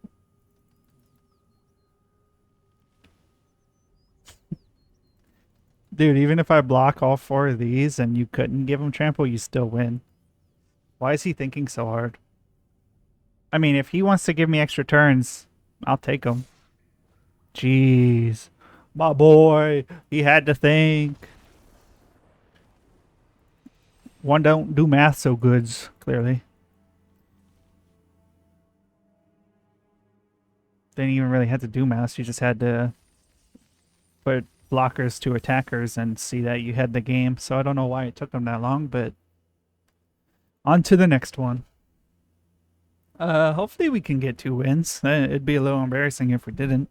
Dude, even if I block all 4 of these and you couldn't give him trample, you still win. Why is he thinking so hard? I mean, if he wants to give me extra turns, I'll take them. Jeez. My boy, he had to think. One don't do math so goods, clearly. Didn't even really have to do math. You just had to put blockers to attackers and see that you had the game. So I don't know why it took them that long, but on to the next one. Hopefully we can get 2 wins. It'd be a little embarrassing if we didn't.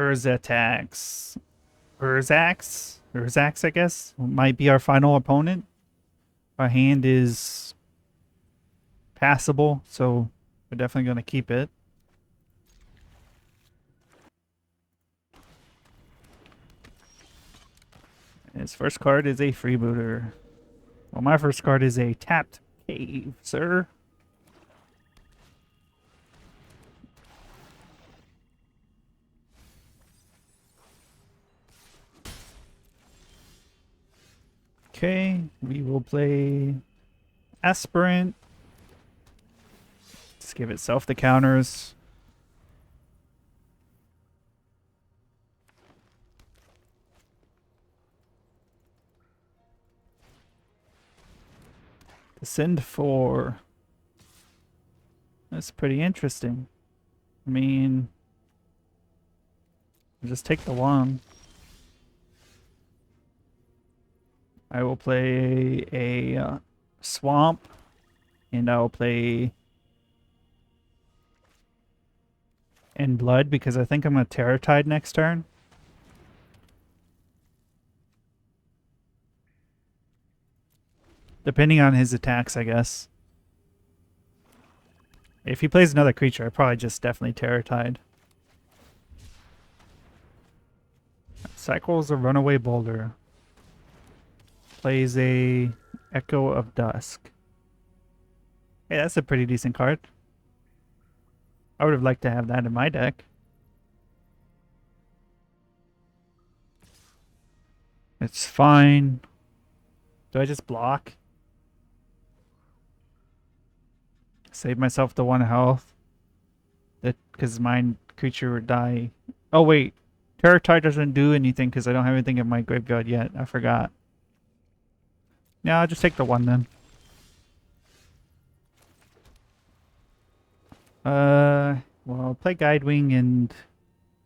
Urzax. Urzax, I guess, might be our final opponent. Our hand is passable, so we're definitely going to keep it. His first card is a freebooter. Well, my first card is a tapped cave, sir. Okay, we will play Aspirant. Just give itself the counters. Send 4. That's pretty interesting. I mean, just take the 1. I will play a swamp, and I will play in blood because I think I'm going to Terror Tide next turn. Depending on his attacks, I guess. If he plays another creature, I probably just definitely Terror Tide. Cycles a Runaway Boulder. Plays a Echo of Dusk. Hey, that's a pretty decent card. I would have liked to have that in my deck. It's fine. Do I just block? Save myself the 1 health. That because my creature would die. Oh wait, Terror Tide doesn't do anything because I don't have anything in my graveyard yet. I forgot. Yeah, I'll just take the 1 then. Well, I'll play Guidewing and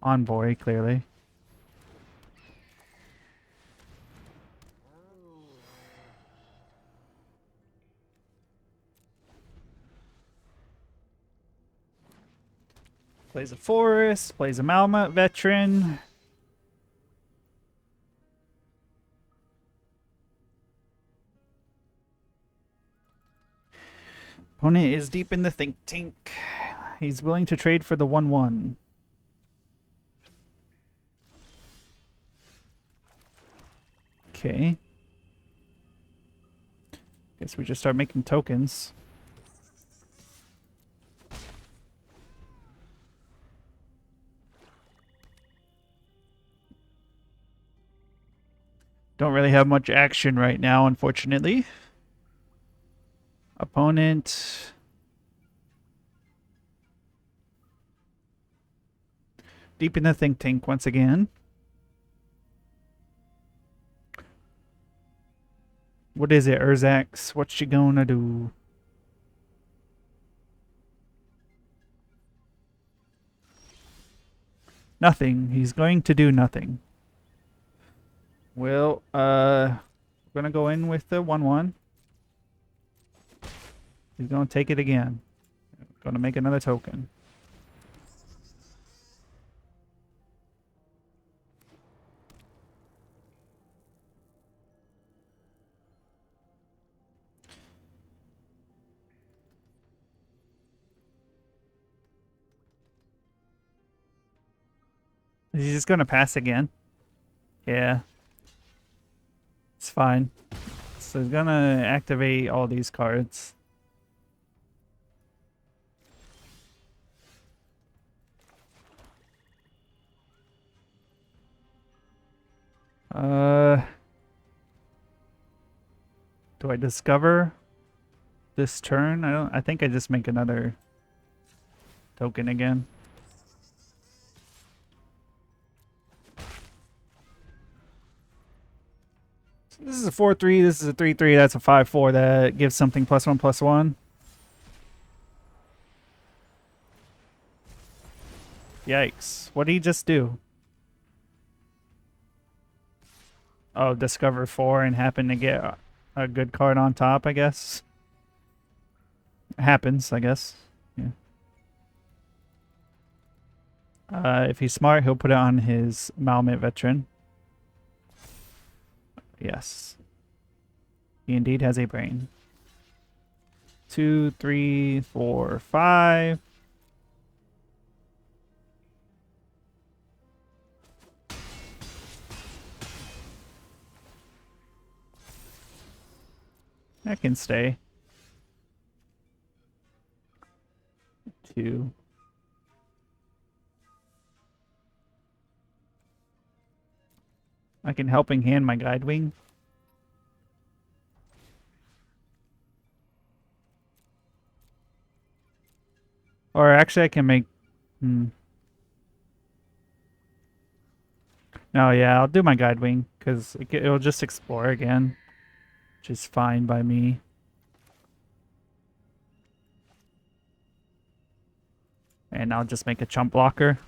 Envoy, clearly. Plays a Forest, plays a Malamute Veteran. Opponent is deep in the think tank. He's willing to trade for the 1/1. Okay. Guess we just start making tokens. Don't really have much action right now, unfortunately. Opponent. Deep in the think tank once again. What is it, Urzax? What's she gonna do? Nothing. He's going to do nothing. Well, we're gonna go in with the 1/1. He's gonna take it again. Gonna make another token. Is he just gonna pass again? Yeah. It's fine. So he's gonna activate all these cards. Do I discover this turn? I think I just make another token again. So this is a 4/3, this is a 3/3, that's a 5/4. That gives something +1/+1. Yikes. What did he just do? Oh, discover 4 and happen to get a good card on top, I guess. Happens, I guess. Yeah. If he's smart, he'll put it on his Malmit veteran. Yes. He indeed has a brain. 2, 3, 4, 5. That can stay. 2. I can helping hand my guide wing. Or actually I can make... No, yeah, I'll do my guide wing, because it'll just explore again. Which is fine by me. And I'll just make a chump blocker.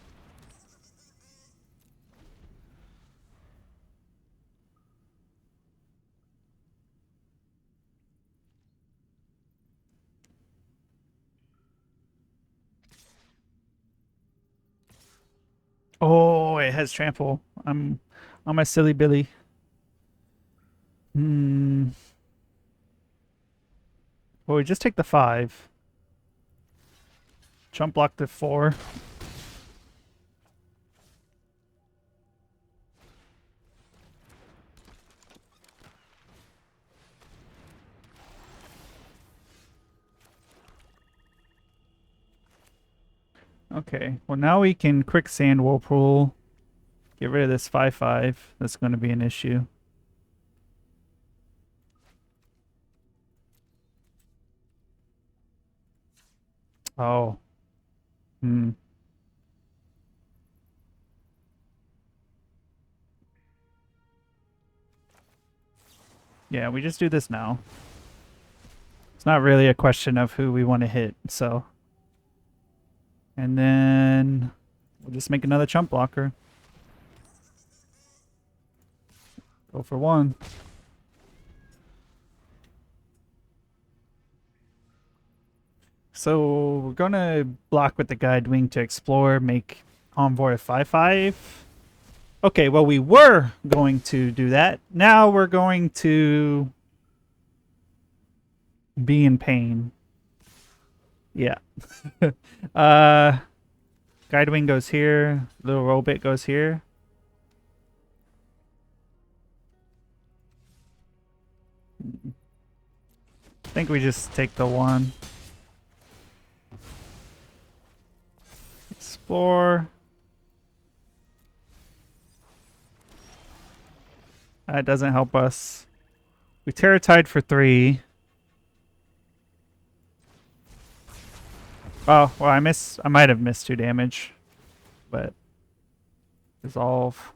Oh, it has trample. I'm a silly Billy. Well, we just take the 5. Chump block the 4. Okay, well now we can quicksand whirlpool. Get rid of this 5/5. That's going to be an issue. Oh. Yeah, we just do this now. It's not really a question of who we want to hit, so. And then we'll just make another chump blocker. Go for 1. So we're gonna block with the guide wing to explore, make Envoy a 5/5. Okay, well we were going to do that. Now we're going to be in pain. Yeah. Guide wing goes here. Little roll bit goes here. I think we just take the 1. Explore. That doesn't help us. We Terratide for 3. Oh, well, I might have missed 2 damage. But dissolve.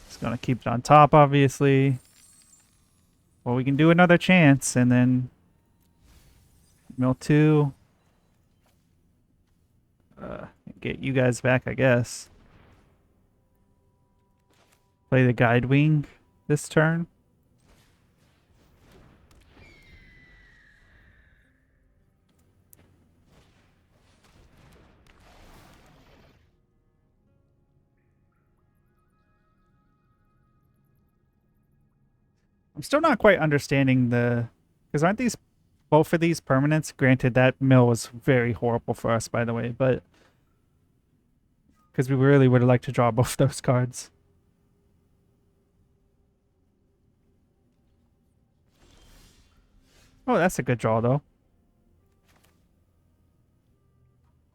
It's gonna keep it on top, obviously. Well, we can do another chance and then mill 2. Get you guys back, I guess. Play the guide wing this turn. I'm still not quite understanding because aren't these both of these permanents? Granted, that mill was very horrible for us, by the way, but because we really would have liked to draw both those cards. Oh, that's a good draw, though.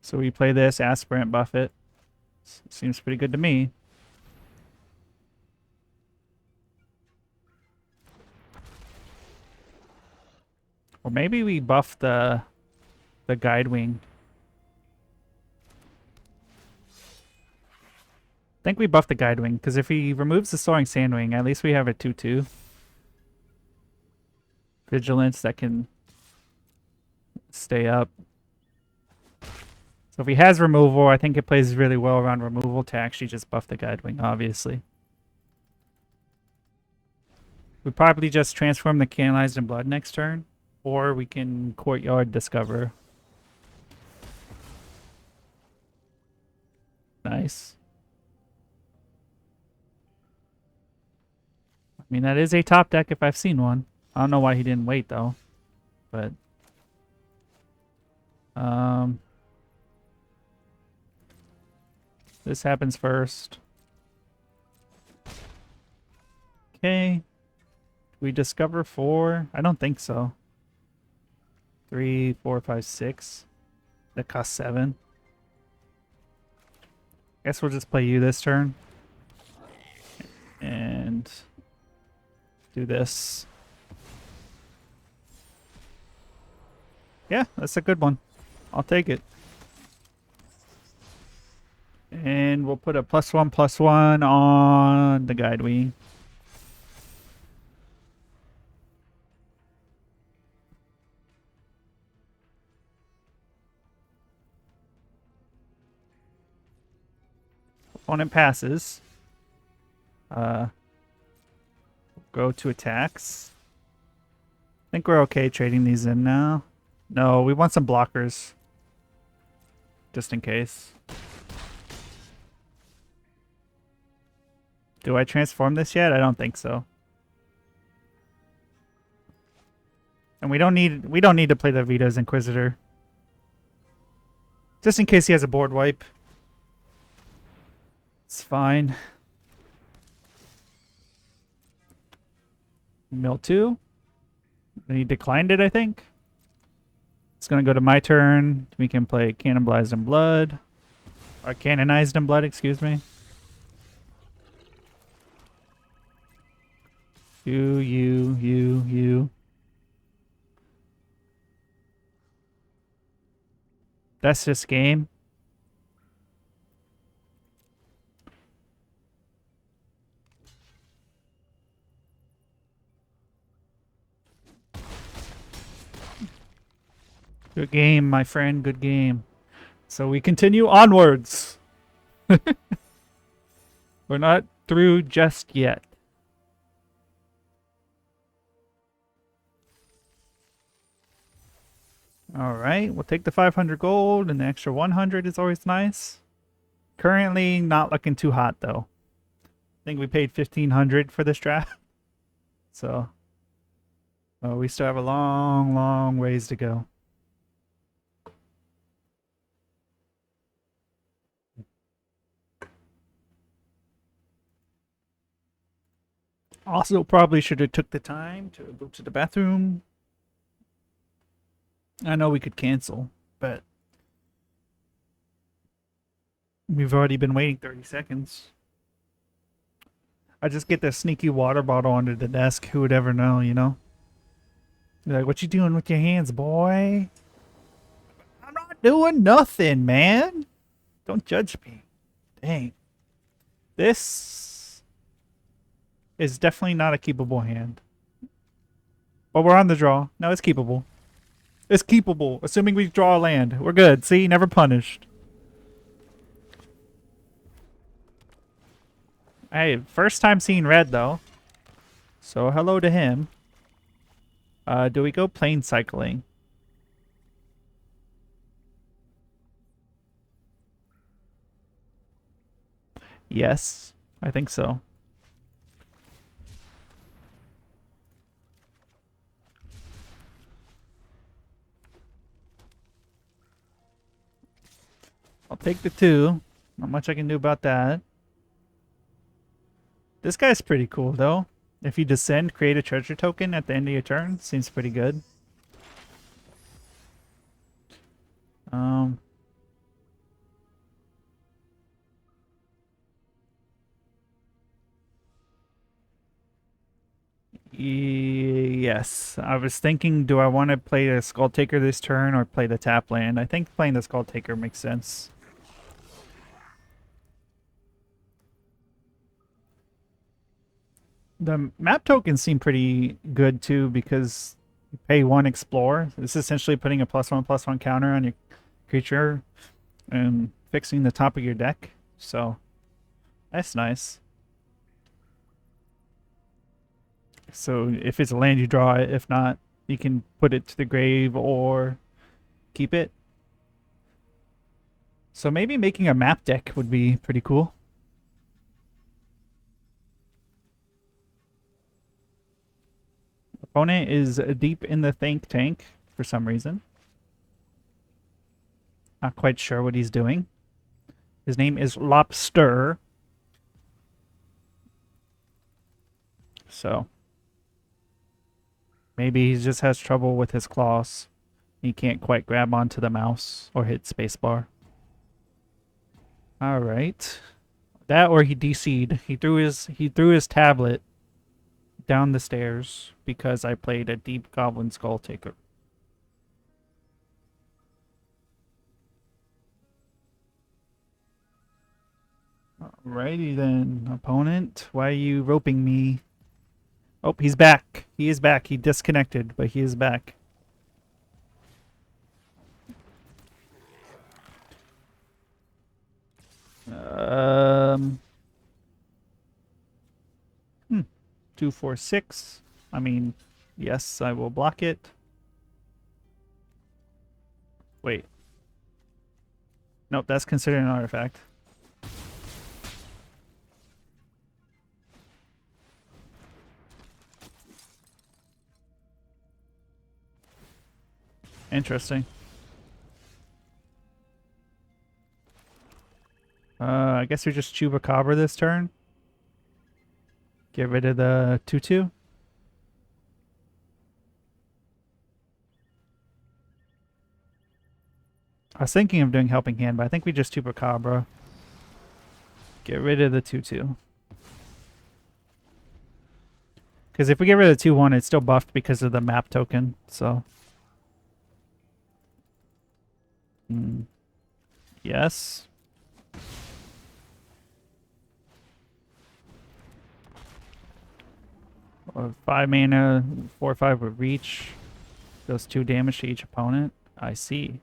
So we play this, Aspirant, buff it. Seems pretty good to me. Or maybe we buff the guide wing. I think we buff the guide wing, because if he removes the soaring sandwing, at least we have a 2/2. Vigilance that can stay up. So if he has removal, I think it plays really well around removal to actually just buff the guide wing, obviously. We probably just transform the Canalized in Blood next turn, or we can Courtyard Discover. Nice. I mean, that is a top deck if I've seen one. I don't know why he didn't wait, though. But, um... this happens first. Okay. We discover 4? I don't think so. 3, 4, 5, 6. That costs 7. Guess we'll just play you this turn. And do this. Yeah, that's a good one. I'll take it. And we'll put a +1/+1 on the guide wing. Opponent passes. Go to attacks. I think we're okay trading these in now. No, we want some blockers. Just in case. Do I transform this yet? I don't think so. And we don't need to play the Vito's Inquisitor. Just in case he has a board wipe. It's fine. Mill 2. And he declined it, I think. It's going to go to my turn. We can play Cannibalized in Blood. Or Canonized in Blood, excuse me. You. That's just game. Good game, my friend. Good game. So we continue onwards. We're not through just yet. Alright, we'll take the 500 gold, and the extra 100 is always nice. Currently not looking too hot, though. I think we paid 1,500 for this draft. So, we still have a long ways to go. Also, probably should have took the time to go to the bathroom. I know we could cancel, but we've already been waiting 30 seconds. I just get the sneaky water bottle under the desk. Who would ever know, you know? They're like, what you doing with your hands, boy? I'm not doing nothing, man. Don't judge me. Dang. This is definitely not a keepable hand. But we're on the draw. No, it's keepable. It's keepable, assuming we draw a land. We're good. See? Never punished. Hey, first time seeing red, though. So, hello to him. Do we go plane cycling? Yes, I think so. I'll take the 2. Not much I can do about that. This guy's pretty cool, though. If you descend, create a treasure token at the end of your turn. Seems pretty good. Yes. I was thinking, do I want to play the Skull Taker this turn or play the tap land? I think playing the Skull Taker makes sense. The map tokens seem pretty good too because you pay 1 explore. It's essentially putting a +1/+1 counter on your creature and fixing the top of your deck. So that's nice. So if it's a land, you draw it. If not, you can put it to the grave or keep it. So maybe making a map deck would be pretty cool. Opponent is deep in the think tank for some reason. Not quite sure what he's doing. His name is Lobster. So maybe he just has trouble with his claws. He can't quite grab onto the mouse or hit spacebar. All right. That or he DC'd. He threw his tablet down the stairs because I played a deep goblin skull taker. Alrighty then, opponent. Why are you roping me? Oh, he's back. He is back. He disconnected, but he is back. Um. 2, 4, 6. I mean, yes, I will block it. Wait. Nope, that's considered an artifact. Interesting. I guess we just Chupacabra this turn. Get rid of the 2/2. I was thinking of doing Helping Hand, but I think we just Chupacabra. Get rid of the 2/2. Because if we get rid of the 2/1, it's still buffed because of the map token, so. Yes. Or 5 mana, 4/5 with reach. Does 2 damage to each opponent. I see.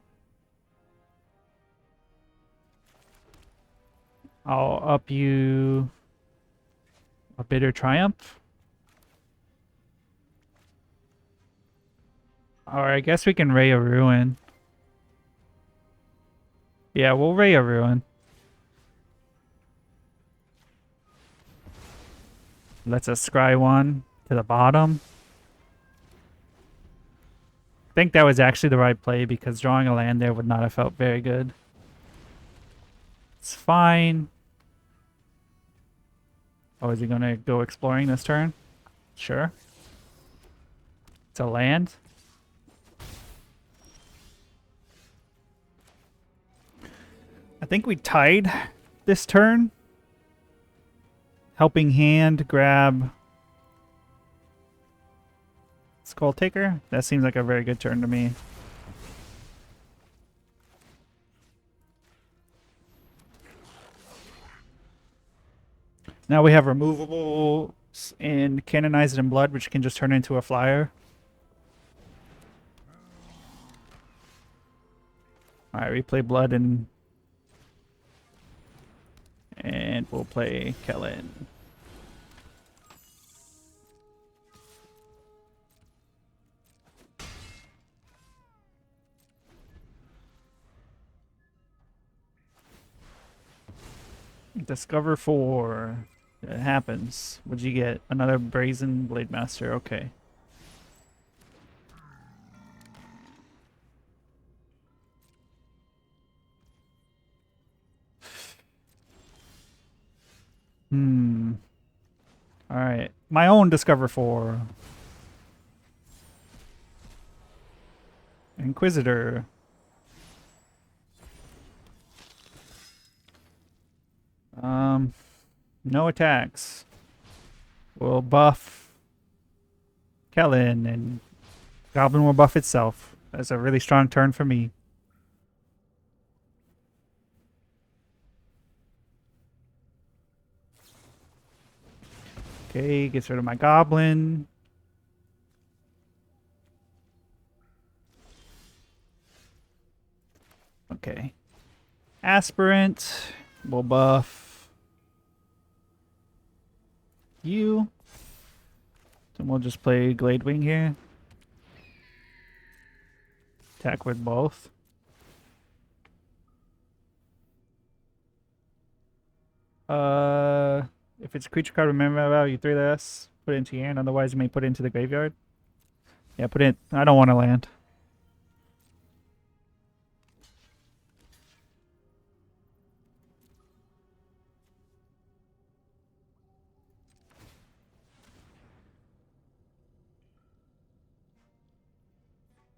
I'll up you a Bitter Triumph. Or I guess we can Ray of Ruin. Yeah, we'll Ray of Ruin. Let's us scry one to the bottom. I think that was actually the right play because drawing a land there would not have felt very good. It's fine. Oh, is he going to go exploring this turn? Sure. It's a land. I think we tied this turn. Helping Hand, grab Skull Taker. That seems like a very good turn to me. Now we have removable and Canonize It in Blood, which can just turn into a flyer. Alright, we play Blood and we'll play Kellen. Discover 4. It happens. What'd you get? Another Brazen Blade Master. Okay. Alright. My own Discover 4. Inquisitor. No attacks. We'll buff Kellen and Goblin will buff itself. That's a really strong turn for me. Okay, gets rid of my Goblin. Okay. Aspirant will buff you. Then we'll just play Gladewing here. Attack with both. Uh, if it's a creature card, remember value 3 less. Put it into your hand. Otherwise, you may put it into the graveyard. Yeah, put it. I don't want to land.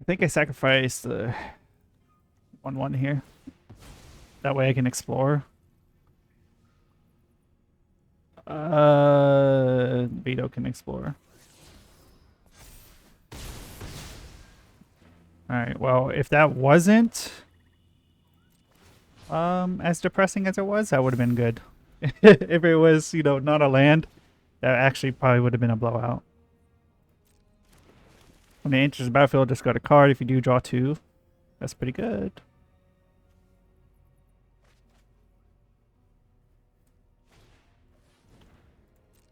I think I sacrificed the 1/1 here. That way I can explore. Vito can explore. Alright, well, if that wasn't as depressing as it was, that would have been good. If it was, you know, not a land, that actually probably would have been a blowout. When it enters the battlefield, just got a card. If you do, draw 2. That's pretty good.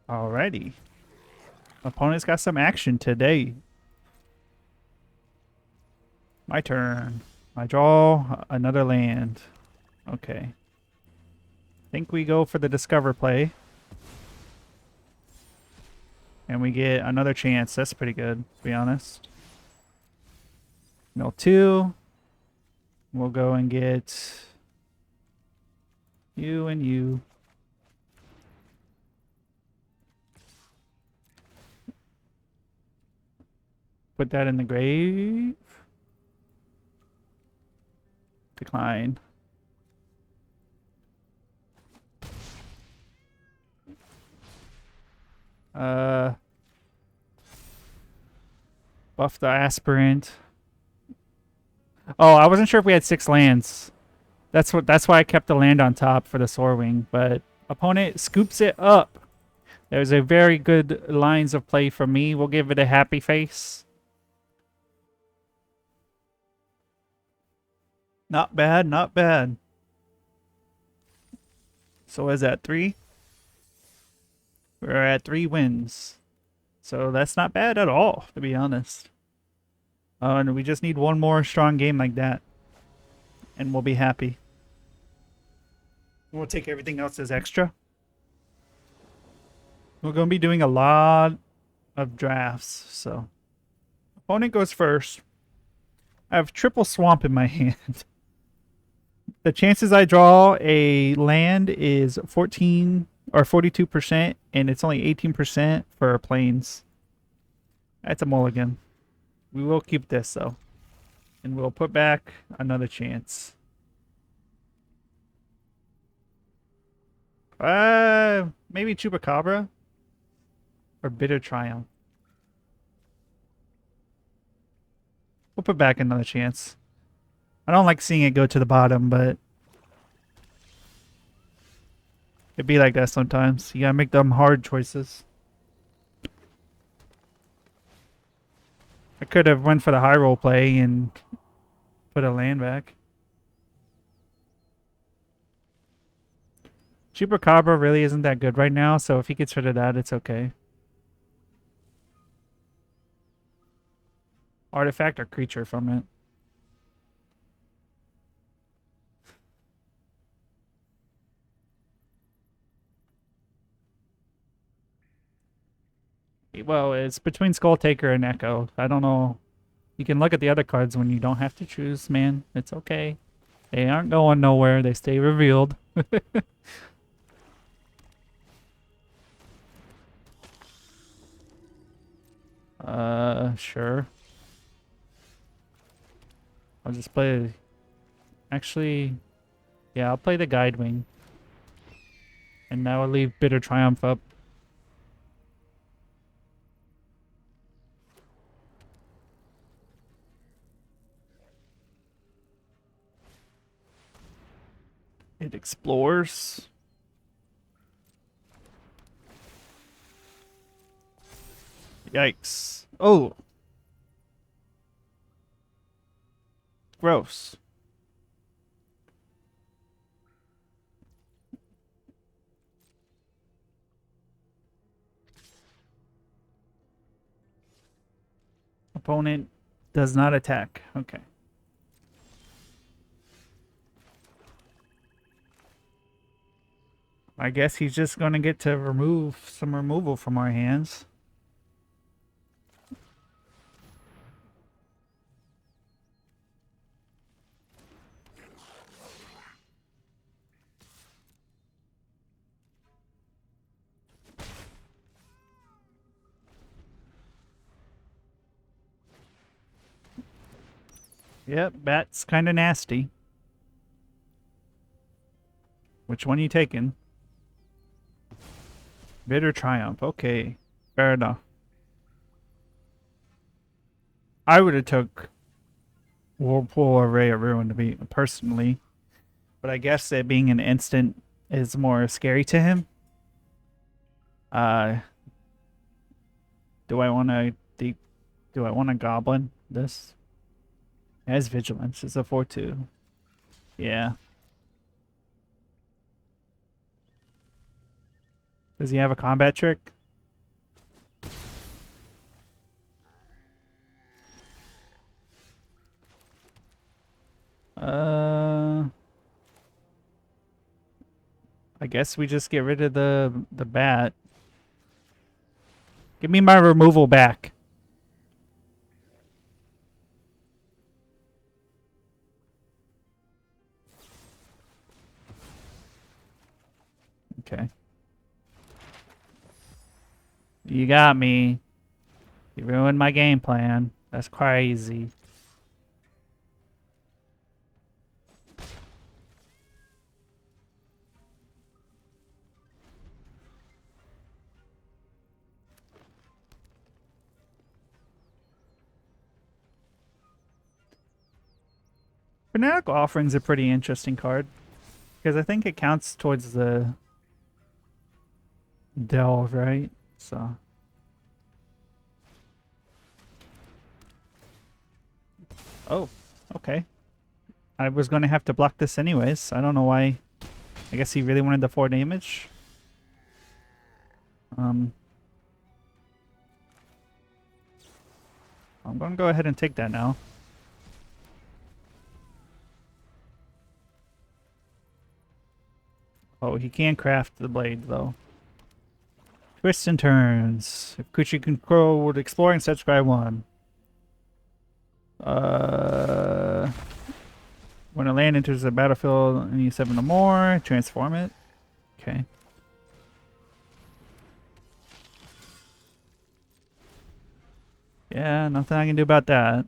Alrighty. Opponent's got some action today. My turn. I draw another land. Okay. Think we go for the discover play. And we get another chance. That's pretty good, to be honest. Mill 2. We'll go and get you and you. Put that in the grave. Decline. Buff the aspirant. Oh, I wasn't sure if we had 6 lands. That's why I kept the land on top for the Soarwing, but opponent scoops it up. There's a very good lines of play from me. We'll give it a happy face. Not bad, not bad. So is that 3? We're at 3 wins. So that's not bad at all, to be honest. And we just need one more strong game like that. And we'll be happy. We'll take everything else as extra. We're going to be doing a lot of drafts, so. Opponent goes first. I have triple swamp in my hand. The chances I draw a land is 14 or 42%, and it's only 18% for planes. That's a mulligan. We will keep this, though. And we'll put back another chance. Maybe Chupacabra? Or Bitter Triumph. We'll put back another chance. I don't like seeing it go to the bottom, but it'd be like that sometimes. You gotta make them hard choices. I could have went for the high roll play and put a land back. Chupacabra really isn't that good right now, so if he gets rid of that, it's okay. Artifact or creature from it. Well, it's between Skull Taker and Echo. I don't know. You can look at the other cards when you don't have to choose, man. It's okay. They aren't going nowhere. They stay revealed. Sure. I'll just play... Actually, yeah, I'll play the Guide Wing. And now I'll leave Bitter Triumph up. It explores. Yikes. Oh. Gross. Opponent does not attack. Okay. I guess he's just gonna get to remove some removal from our hands. Yep, bat's kind of nasty. Which one you taking? Bitter Triumph. Okay, fair enough. I would have took Whirlpool or Ray of Ruin to be personally, but I guess it being an instant is more scary to him. Uh, do I want to deep? Do I want to Goblin this? It has Vigilance. It's a 4/2. Yeah. Does he have a combat trick? I guess we just get rid of the bat. Give me my removal back. Okay. You got me. You ruined my game plan. That's crazy. Fanatical Offering's a pretty interesting card. Because I think it counts towards the delve, right? So. Oh, okay. I was going to have to block this anyways. I don't know why. I guess he really wanted the 4 damage. I'm going to go ahead and take that now. Oh, he can craft the blade, though. Twists and turns. If creature you control would explore and subscribe 1. When a land enters the battlefield and you 7 or more, transform it. Okay. Yeah, nothing I can do about that.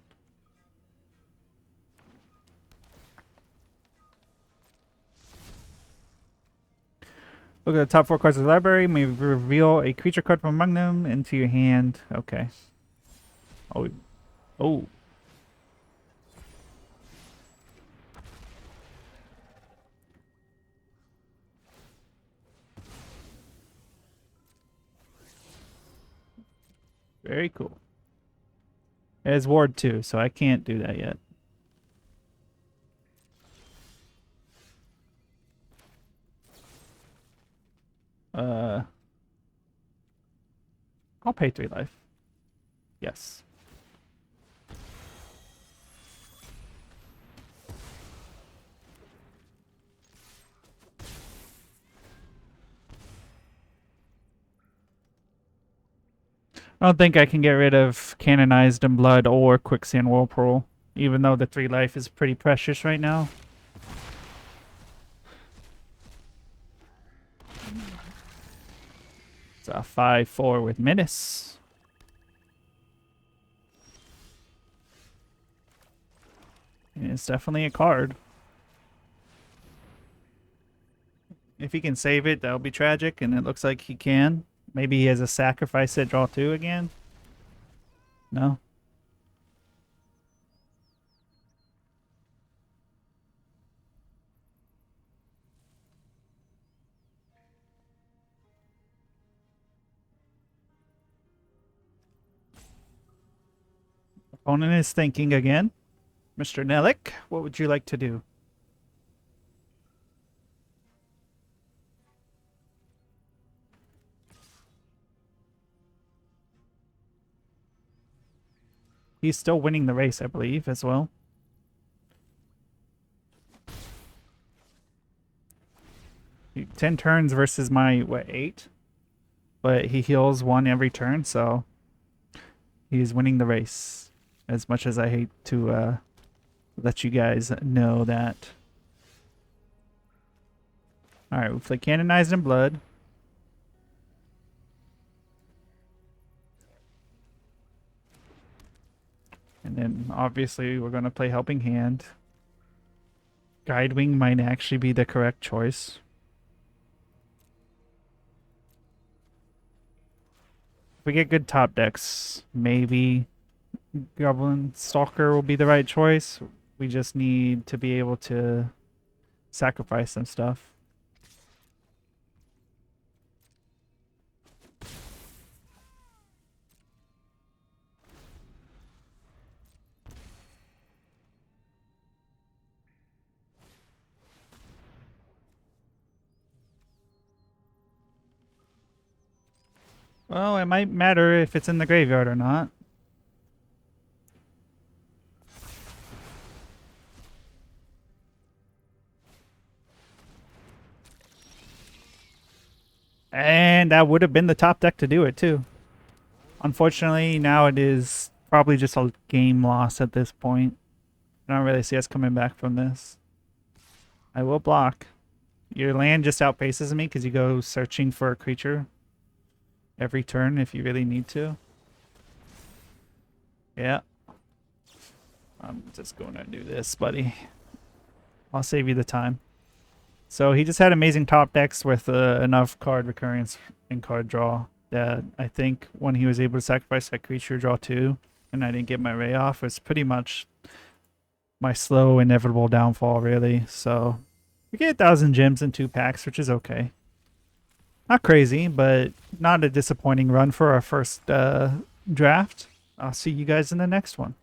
Look at the top 4 cards of the library. May reveal a creature card from among them into your hand. Okay. Oh. Oh. Very cool. It has Ward 2, so I can't do that yet. I'll pay 3 life. Yes. I don't think I can get rid of Canonized in Blood or Quicksand Whirlpool, even though the 3 life is pretty precious right now. It's a 5/4 with Menace. It's definitely a card. If he can save it, that'll be tragic, and it looks like he can. Maybe he has a sacrifice at draw 2 again? No? Opponent is thinking again. Mr. Nellick, what would you like to do? He's still winning the race, I believe, as well. 10 turns versus my, what, 8? But he heals 1 every turn, so he's winning the race. As much as I hate to let you guys know that. Alright, we play Canonized in Blood. And then obviously we're going to play Helping Hand. Guidewing might actually be the correct choice. If we get good top decks, maybe Goblin Stalker will be the right choice. We just need to be able to sacrifice some stuff. Well, it might matter if it's in the graveyard or not. And that would have been the top deck to do it, too. Unfortunately, now it is probably just a game loss at this point. I don't really see us coming back from this. I will block. Your land just outpaces me because you go searching for a creature every turn if you really need to. Yeah. I'm just going to do this, buddy. I'll save you the time. So he just had amazing top decks with enough card recurrence and card draw that I think when he was able to sacrifice that creature, draw 2, and I didn't get my Ray off, was pretty much my slow, inevitable downfall, really. So we get 1,000 gems in 2 packs, which is okay. Not crazy, but not a disappointing run for our first draft. I'll see you guys in the next one.